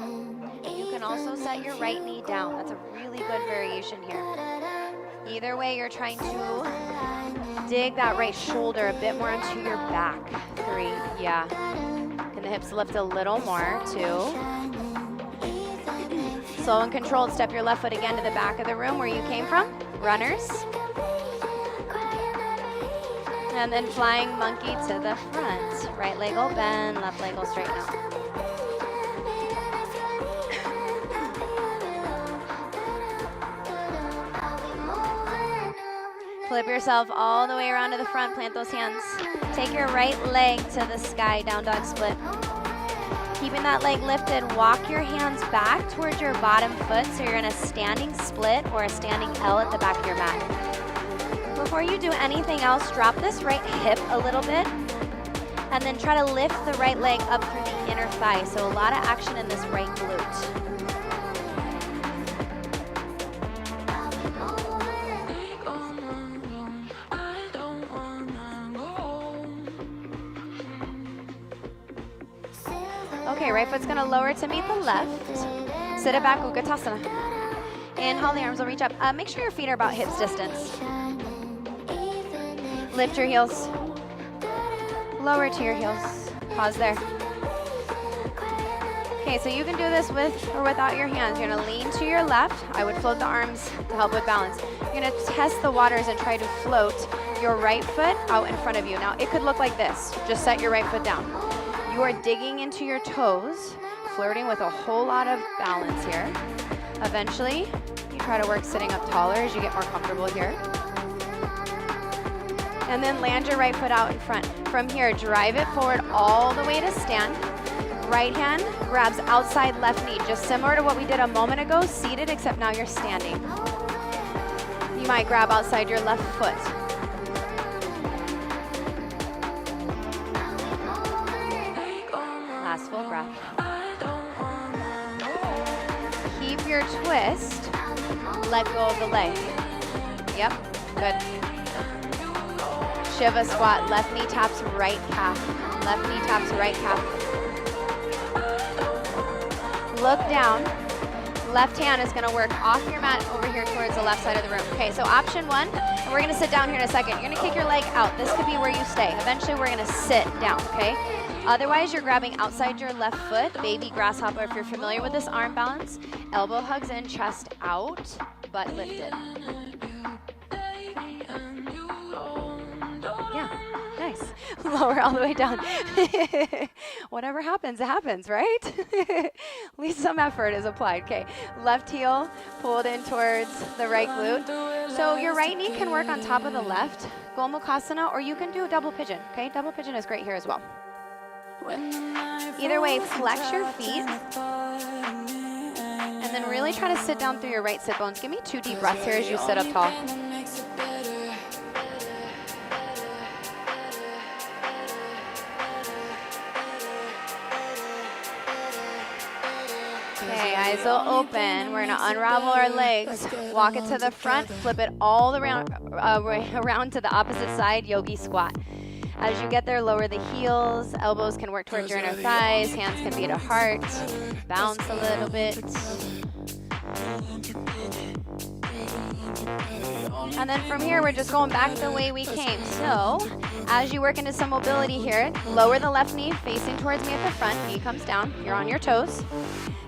You can also set your right knee down. That's a really good variation here. Either way, you're trying to dig that right shoulder a bit more onto your back. 3, yeah. Can the hips lift a little more? 2. Slow and controlled, step your left foot again to the back of the room where you came from. Runners. And then flying monkey to the front. Right leg will bend, left leg will straighten out. Flip yourself all the way around to the front, plant those hands. Take your right leg to the sky, down dog split. Keeping that leg lifted, walk your hands back towards your bottom foot so you're in a standing split or a standing L at the back of your mat. Before you do anything else, drop this right hip a little bit and then try to lift the right leg up through the inner thigh. So a lot of action in this right glute. Okay, right foot's gonna lower to meet the left. Sit it back, Utkatasana. Inhale, the arms will reach up. Make sure your feet are about hips distance. Lift your heels. Lower to your heels. Pause there. Okay, so you can do this with or without your hands. You're gonna lean to your left. I would float the arms to help with balance. You're gonna test the waters and try to float your right foot out in front of you. Now, it could look like this. Just set your right foot down. You are digging into your toes, flirting with a whole lot of balance here. Eventually, you try to work sitting up taller as you get more comfortable here. And then land your right foot out in front. From here, drive it forward all the way to stand. Right hand grabs outside left knee, just similar to what we did a moment ago, seated, except now you're standing. You might grab outside your left foot. Last full breath. Keep your twist. Let go of the leg. Yep, good. Shiva squat, left knee taps right calf. Left knee taps right calf. Look down. Left hand is gonna work off your mat over here towards the left side of the room. Okay, so option 1, and we're gonna sit down here in a second. You're gonna kick your leg out. This could be where you stay. Eventually we're gonna sit down, okay? Otherwise, you're grabbing outside your left foot, baby grasshopper if you're familiar with this arm balance. Elbow hugs in, chest out, butt lifted. Yeah, nice. Lower all the way down. Whatever happens, it happens, right? At least some effort is applied. Okay, left heel pulled in towards the right glute. So your right knee can work on top of the left, Gomukhasana, or you can do a double pigeon, okay? Double pigeon is great here as well. Either way, flex your feet. And then really try to sit down through your right sit bones. Give me 2 deep breaths here as you sit up tall. Okay, eyes will open. We're gonna unravel our legs, walk it to the front, flip it all around to the opposite side, yogi squat. As you get there, lower the heels, elbows can work towards your inner thighs, hands can be to heart, bounce a little bit. And then from here, we're just going back the way we came. So as you work into some mobility here, lower the left knee, facing towards me at the front, knee comes down, you're on your toes.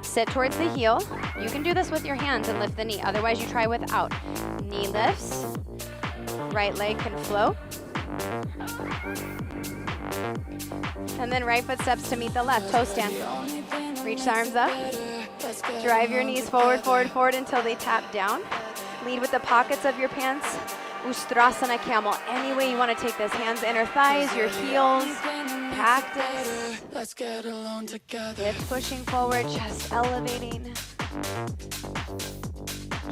Sit towards the heel. You can do this with your hands and lift the knee, otherwise you try without. Knee lifts, right leg can float. And then right foot steps to meet the left, toe stand. Reach the arms up. Drive your knees forward, forward, forward until they tap down. Lead with the pockets of your pants. Ustrasana camel. Any way you want to take this. Hands, inner thighs, your heels. Practice. Let's get along together. Hips pushing forward, chest elevating.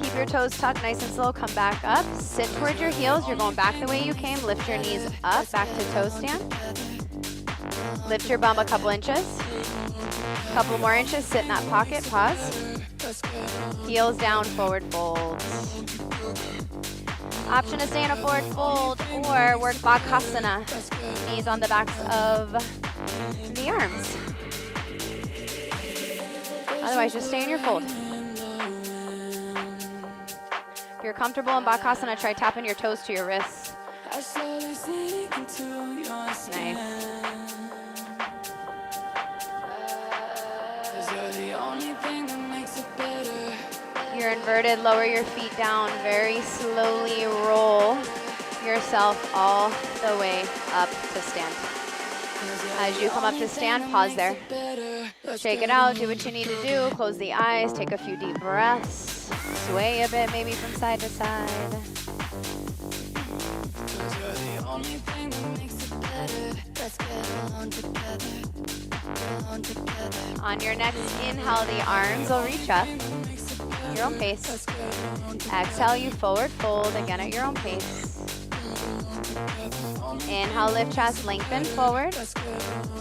Keep your toes tucked, nice and slow. Come back up. Sit towards your heels. You're going back the way you came. Lift your knees up, back to toe stand. Lift your bum a couple inches. Couple more inches. Sit in that pocket. Pause. Heels down, forward fold. Option to stay in a forward fold or work Bakasana. Knees on the backs of the arms. Otherwise, just stay in your fold. If you're comfortable in Bakasana, try tapping your toes to your wrists. Nice. You're inverted, lower your feet down, very slowly roll yourself all the way up to stand. As you come up to stand, pause there. Shake it out, do what you need to do, close the eyes, take a few deep breaths, sway a bit maybe from side to side. On your next inhale, the arms will reach up. Your own pace. Exhale, you forward fold again at your own pace. Inhale, lift chest, lengthen forward.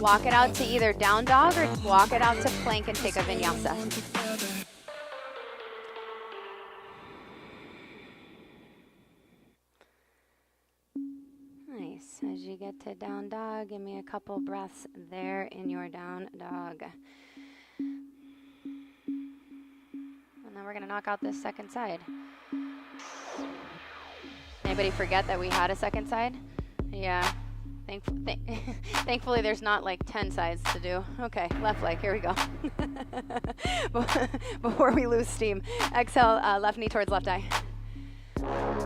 Walk it out to either down dog or walk it out to plank and take a vinyasa. Nice. As you get to down dog, give me a couple breaths there in your down dog. And then we're going to knock out this second side. Anybody forget that we had a second side? Yeah. Thankfully, there's not like 10 sides to do. Okay, left leg. Here we go. Before we lose steam. Exhale, left knee towards left eye.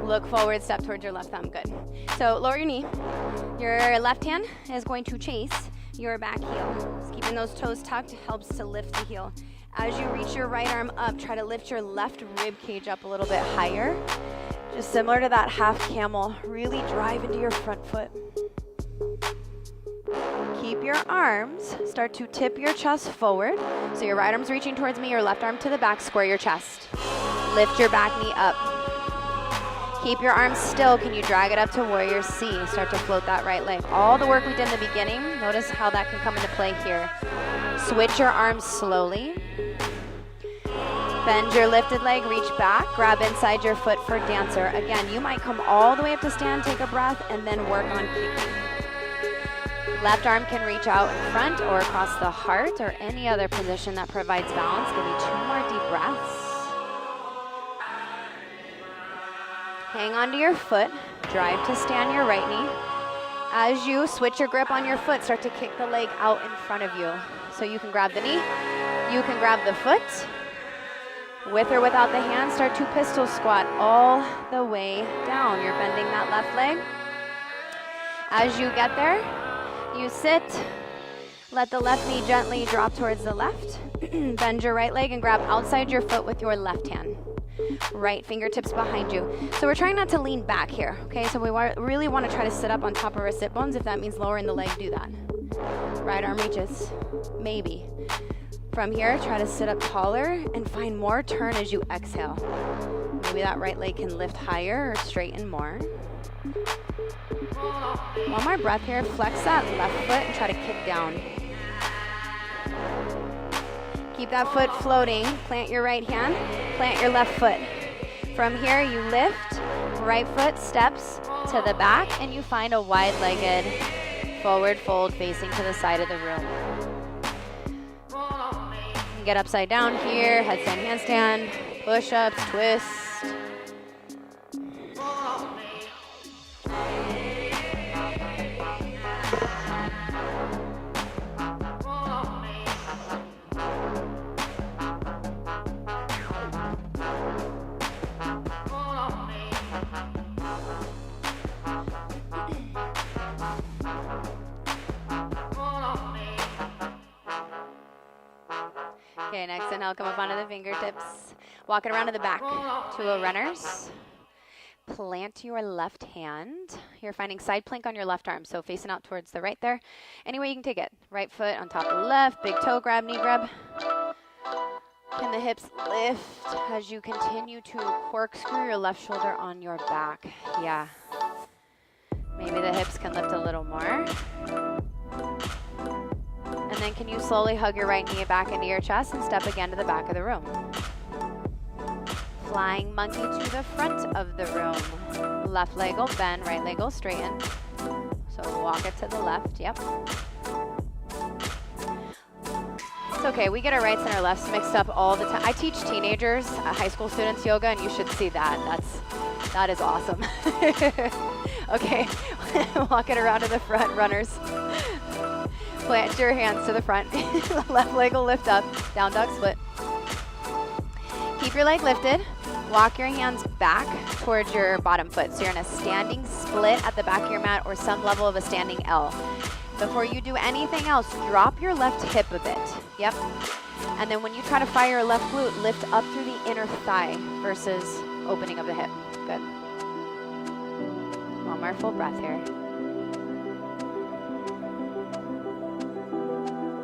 Look forward, step towards your left thumb. Good. So lower your knee. Your left hand is going to chase your back heel. Just keeping those toes tucked helps to lift the heel. As you reach your right arm up, try to lift your left rib cage up a little bit higher. Just similar to that half camel. Really drive into your front foot. Keep your arms. Start to tip your chest forward. So your right arm's reaching towards me, your left arm to the back. Square your chest. Lift your back knee up. Keep your arms still. Can you drag it up to warrior C? Start to float that right leg. All the work we did in the beginning, notice how that can come into play here. Switch your arms slowly. Bend your lifted leg, reach back, grab inside your foot for dancer. Again, you might come all the way up to stand, take a breath, and then work on kicking. Left arm can reach out in front or across the heart or any other position that provides balance. Give me 2 more deep breaths. Hang onto your foot, drive to stand your right knee. As you switch your grip on your foot, start to kick the leg out in front of you. So you can grab the knee, you can grab the foot. With or without the hand, start to pistol squat all the way down. You're bending that left leg. As you get there, you sit. Let the left knee gently drop towards the left. Bend your right leg and grab outside your foot with your left hand. Right fingertips behind you. So we're trying not to lean back here, okay? So we really want to try to sit up on top of our sit bones. If that means lowering the leg, do that. Right arm reaches, maybe. From here, try to sit up taller and find more turn as you exhale. Maybe that right leg can lift higher or straighten more. One more breath here. Flex that left foot and try to kick down. Keep that foot floating. Plant your right hand, plant your left foot. From here, you lift, right foot steps to the back, and you find a wide-legged forward fold facing to the side of the room. You get upside down here, headstand, handstand, push-ups, twist. Okay, next inhale, come up onto the fingertips. Walk it around to the back to a runner's. Plant your left hand. You're finding side plank on your left arm, so facing out towards the right there. Any way you can take it. Right foot on top of the left, big toe grab, knee grab. Can the hips lift as you continue to corkscrew your left shoulder on your back? Yeah. Maybe the hips can lift a little more. And then can you slowly hug your right knee back into your chest and step again to the back of the room. Flying monkey to the front of the room. Left leg will bend, right leg will straighten. So walk it to the left, yep. It's okay, we get our rights and our lefts mixed up all the time. I teach teenagers, high school students yoga, and you should see that. That is awesome. Okay, walk it around to the front, runners. Plant your hands to the front. Left leg will lift up, down dog split. Keep your leg lifted. Walk your hands back towards your bottom foot. So you're in a standing split at the back of your mat or some level of a standing L. Before you do anything else, drop your left hip a bit. Yep. And then when you try to fire your left glute, lift up through the inner thigh versus opening of the hip. Good. One more full breath here.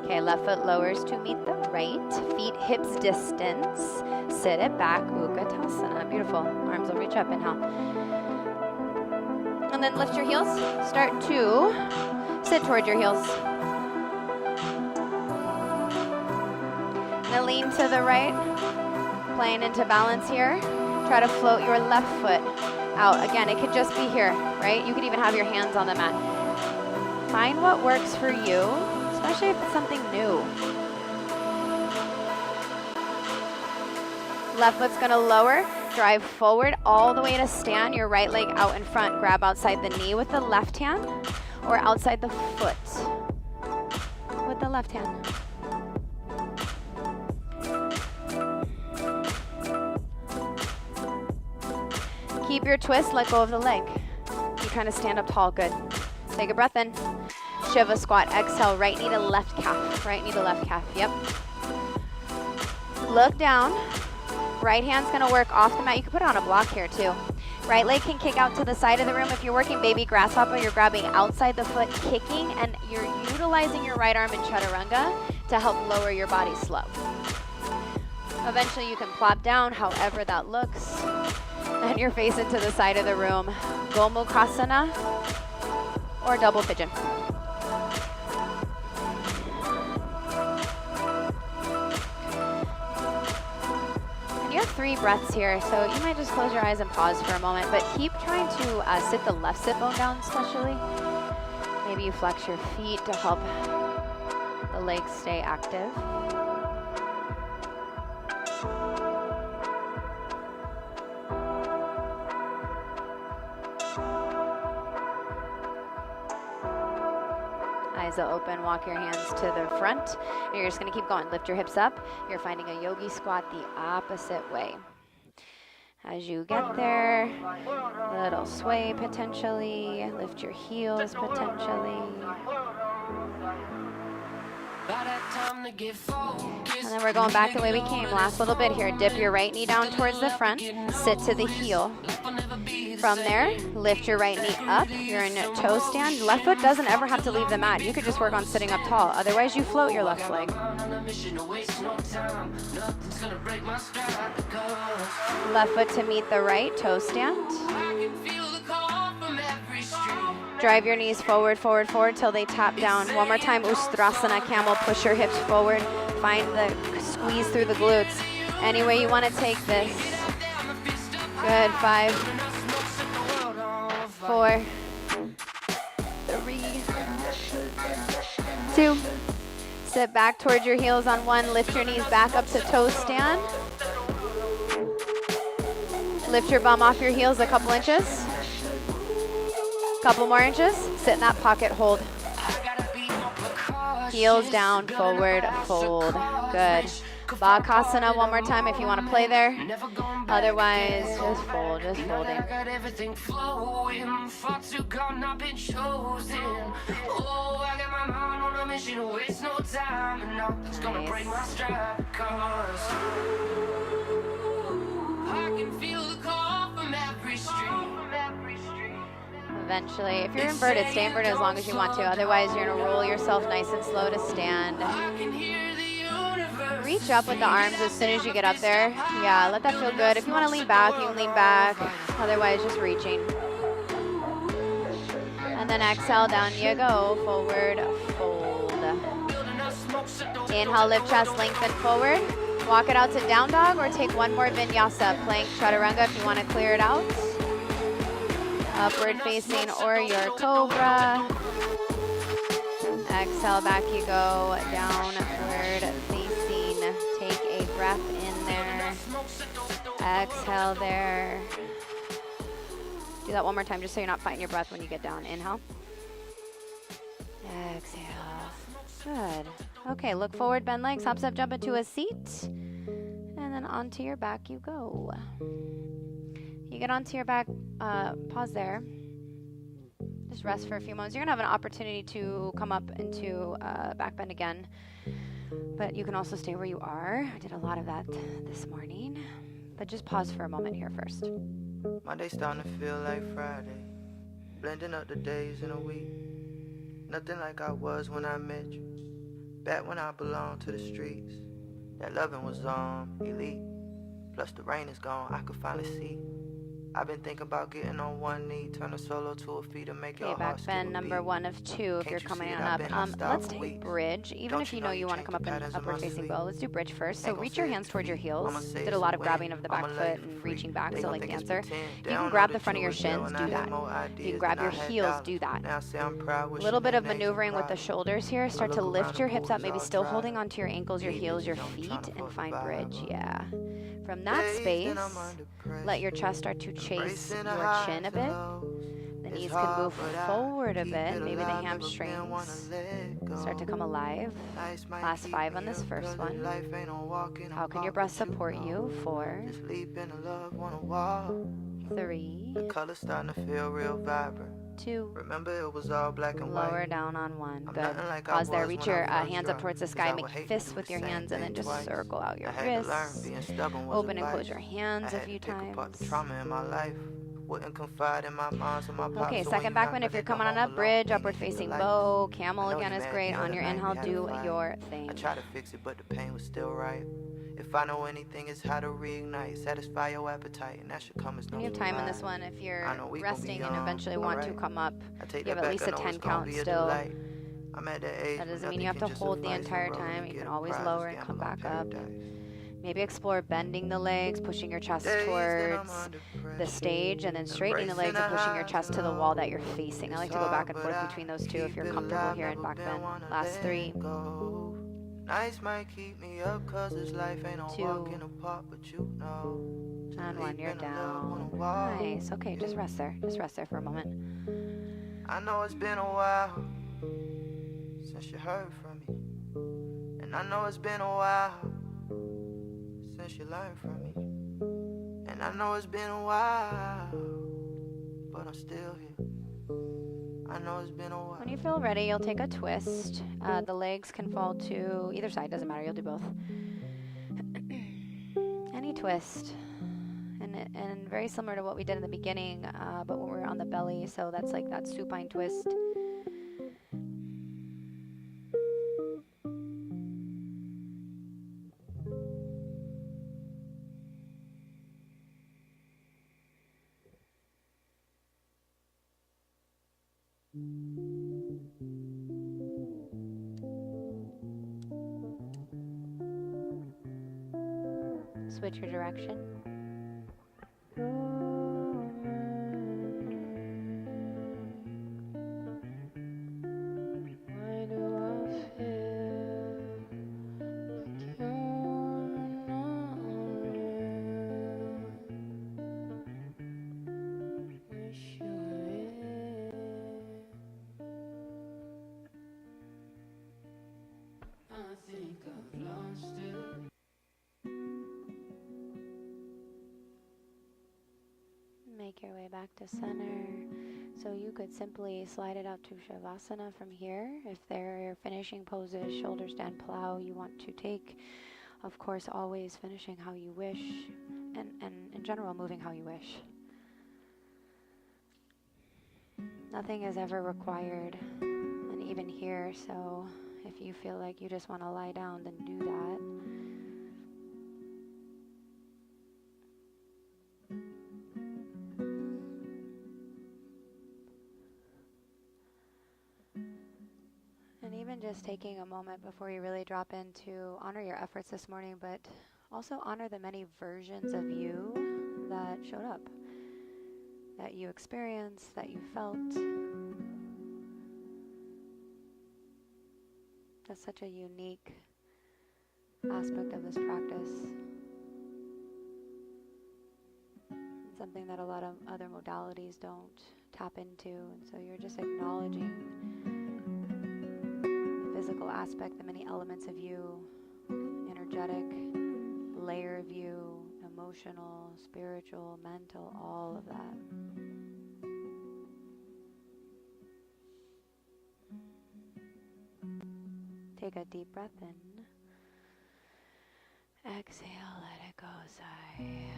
Okay, left foot lowers to meet the right. Feet hips distance. Sit it back. Utkatasana. Beautiful. Arms will reach up. Inhale. And then lift your heels. Start to sit toward your heels. Now lean to the right. Playing into balance here. Try to float your left foot out. Again, it could just be here, right? You could even have your hands on the mat. Find what works for you, especially if it's something new. Left foot's gonna lower, drive forward all the way to stand, your right leg out in front. Grab outside the knee with the left hand or outside the foot with the left hand. Keep your twist, let go of the leg. Keep trying to stand up tall, good. Take a breath in. Shiva squat, exhale, right knee to left calf. Right knee to left calf, yep. Look down. Right hand's gonna work off the mat. You can put it on a block here too. Right leg can kick out to the side of the room. If you're working baby grasshopper, you're grabbing outside the foot, kicking, and you're utilizing your right arm in chaturanga to help lower your body slow. Eventually you can plop down, however that looks, and you're facing to the side of the room. Gomukhasana or double pigeon. You have 3 breaths here, so you might just close your eyes and pause for a moment, but keep trying to sit the left sit bone down especially. Maybe you flex your feet to help the legs stay active. Eyes will open, walk your hands to the front, and you're just gonna keep going. Lift your hips up. You're finding a yogi squat the opposite way. As you get there, little sway potentially, lift your heels potentially. And then we're going back the way we came. Last little bit here. Dip your right knee down towards the front. Sit to the heel. From there, lift your right knee up. You're in a toe stand. Left foot doesn't ever have to leave the mat. You could just work on sitting up tall. Otherwise, you float your left leg. Left foot to meet the right, toe stand. Drive your knees forward, forward, forward till they tap down. One more time, Ustrasana camel. Push your hips forward. Find the squeeze through the glutes. Any way you want to take this. Good. 5, 4, 3, 2. Sit back towards your heels on 1. Lift your knees back up to toe stand. Lift your bum off your heels a couple inches. Couple more inches. Sit in that pocket, hold. Heels down, forward, fold. Good. Bakasana one more time if you want to play there. Otherwise, just fold, just folding. Eventually, if you're inverted, stay inverted as long as you want to. Otherwise, you're going to roll yourself nice and slow to stand. Reach up with the arms as soon as you get up there. Yeah, let that feel good. If you want to lean back, you can lean back. Otherwise, just reaching. And then exhale, down you go. Forward, fold. Inhale, lift chest, lengthen forward. Walk it out to down dog or take one more vinyasa. Plank, chaturanga if you want to clear it out. Upward facing or your cobra. Exhale, back you go, downward facing. Take a breath in there. Exhale there. Do that one more time just so you're not fighting your breath when you get down. Inhale. Exhale. Good. Okay, look forward, bend legs, hop, step, jump into a seat. And then onto your back you go. You get onto your back, pause there. Just rest for a few moments. You're going to have an opportunity to come up into back bend again. But you can also stay where you are. I did a lot of that this morning. But just pause for a moment here first. Monday's starting to feel like Friday. Blending up the days in a week. Nothing like I was when I met you. Back when I belonged to the streets. That loving was elite. Plus the rain is gone, I could finally see. I've been thinking about getting on one knee, turn a solo to a feet and make your heart back bend number 1 of 2 if you're coming on up. Let's take bridge. Even if you know you want to come up in upward facing bow, let's do bridge first. So reach your hands towards your heels. Did a lot of grabbing of the back foot and reaching back, so like dancer. You can grab the front of your shins, do that. You can grab your heels, do that. A little bit of maneuvering with the shoulders here. Start to lift your hips up, maybe still holding onto your ankles, your heels, your feet, and find bridge. Yeah. From that space, let your chest start to chase your chin a bit. The knees can move forward a bit. Maybe the hamstrings start to come alive. Last 5 on this first one. How can your breath support you? 4, 3, the colors starting to feel real vibrant. 2. Remember it was all black and white. Lower down on 1. Good. Pause there. Reach your hands up towards the sky. Make fists with your hands and then just circle out your wrists. Open and close your hands a few times. Okay, second back bend if you're coming on up. Bridge, upward facing bow. Camel again is great. On your inhale, do your thing. I tried to fix it, but the pain was still right. If I know anything, it's how to reignite, satisfy your appetite, and that should come as no surprise. You have time in this one if you're resting and eventually want to come up. You have at least a 10 count still. That doesn't mean you have to hold the entire time. You can always lower and come back up. Maybe explore bending the legs, pushing your chest towards the stage, and then straightening the legs and pushing your chest to the wall that you're facing. I like to go back and forth between those two if you're comfortable here in back bend. Last 3. Nights might keep me up 'cause this life ain't no walking apart, but you know. And 1, you're down. Nice. Okay, just rest there. Just rest there for a moment. I know it's been a while since you heard from me. And I know it's been a while since you learned from me. And I know it's been a while, but I'm still here. I know it's been a while. When you feel ready, you'll take a twist. The legs can fall to either side, doesn't matter, you'll do both. Any twist. And and very similar to what we did in the beginning, but when we're on the belly, so that's like that supine twist. Switch your direction. Make your way back to center. So you could simply slide it out to Shavasana from here. If they're finishing poses, shoulder stand, plow, you want to take, of course, always finishing how you wish, and in general, moving how you wish. Nothing is ever required, and even here, so if you feel like you just want to lie down, then do that. And even just taking a moment before you really drop in to honor your efforts this morning, but also honor the many versions of you that showed up, that you experienced, that you felt. That's such a unique aspect of this practice. It's something that a lot of other modalities don't tap into, and so you're just acknowledging physical aspect, the many elements of you, energetic, layer of you, emotional, spiritual, mental, all of that. Take a deep breath in. Exhale, let it go, sigh.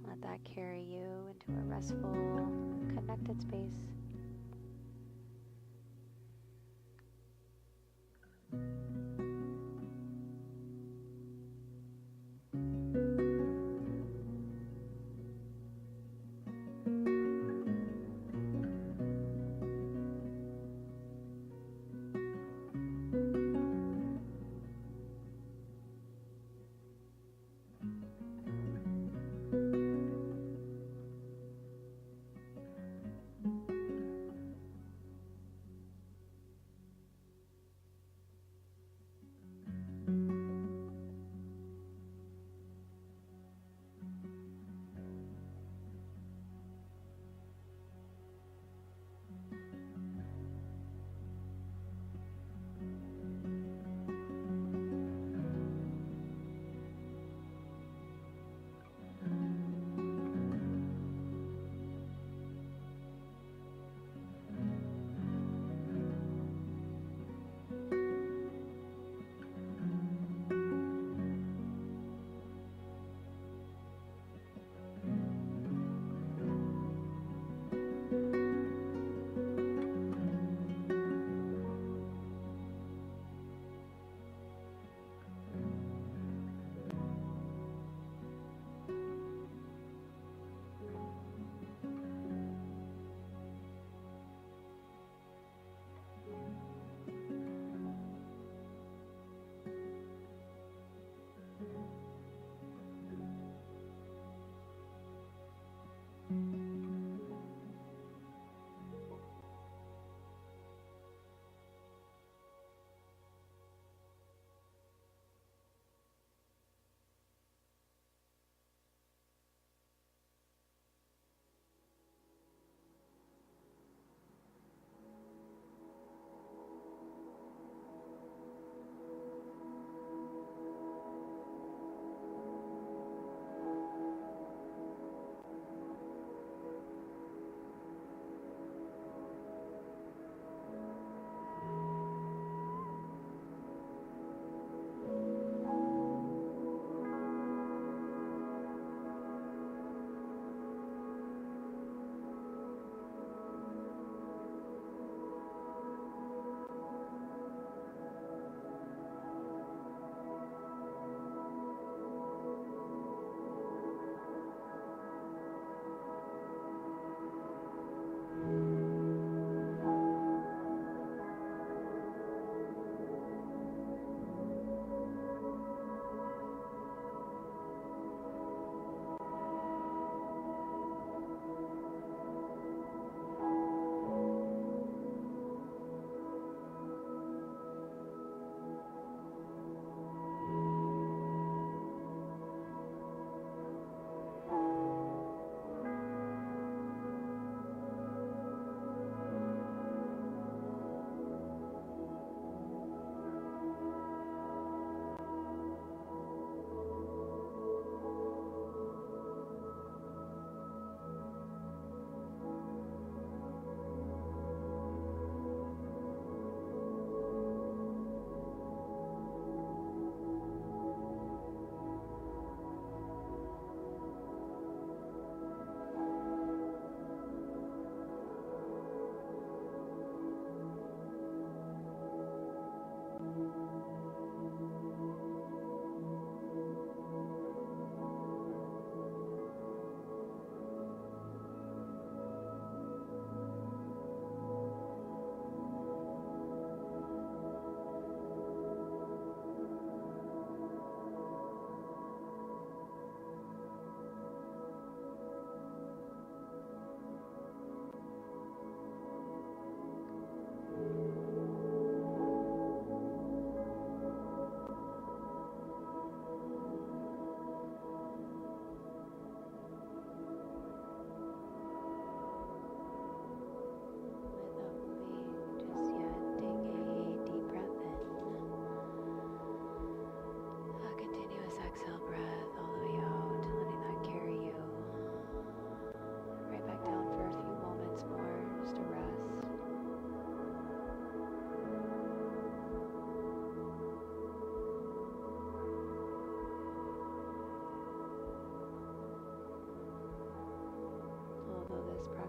Let that carry you into a restful, connected space.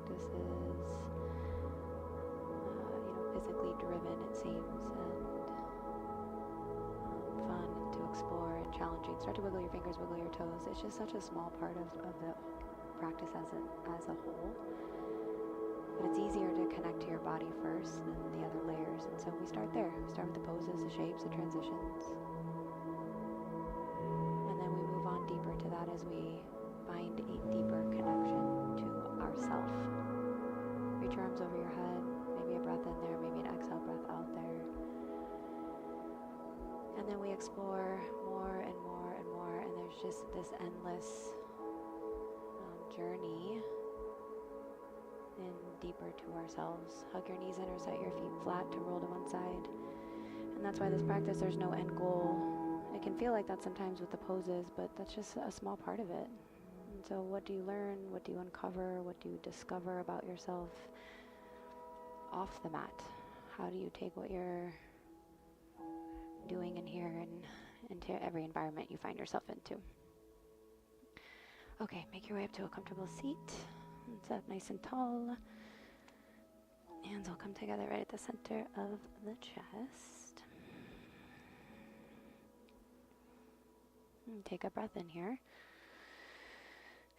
practice is, physically driven, it seems, and fun and to explore and challenging. Start to wiggle your fingers, wiggle your toes. It's just such a small part of the practice as a whole. But it's easier to connect to your body first than the other layers. And so we start there. We start with the poses, the shapes, the transitions. And then we move on deeper to that as we find a deeper connection to ourself. Reach your arms over your head. Maybe a breath in there, maybe an exhale breath out there. And then we explore more and more and more. And there's just this endless journey in deeper to ourselves. Hug your knees in or set your feet flat to roll to one side. And that's why this practice, there's no end goal. It can feel like that sometimes with the poses, but that's just a small part of it. And so what do you learn? What do you uncover? What do you discover about yourself off the mat? How do you take what you're doing in here and into every environment you find yourself into? Okay, make your way up to a comfortable seat. Sit up nice and tall. Hands will come together right at the center of the chest. And take a breath in here.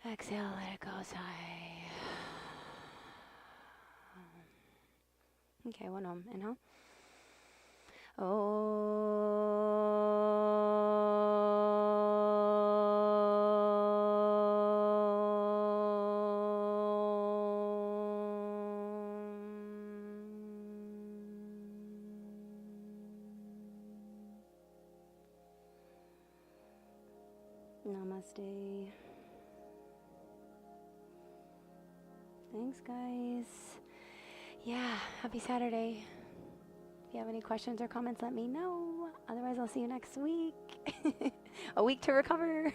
Exhale, let it go, sigh. Okay, one more. Inhale. Namaste. Thanks, guys. Yeah, happy Saturday. If you have any questions or comments, let me know. Otherwise, I'll see you next week. A week to recover.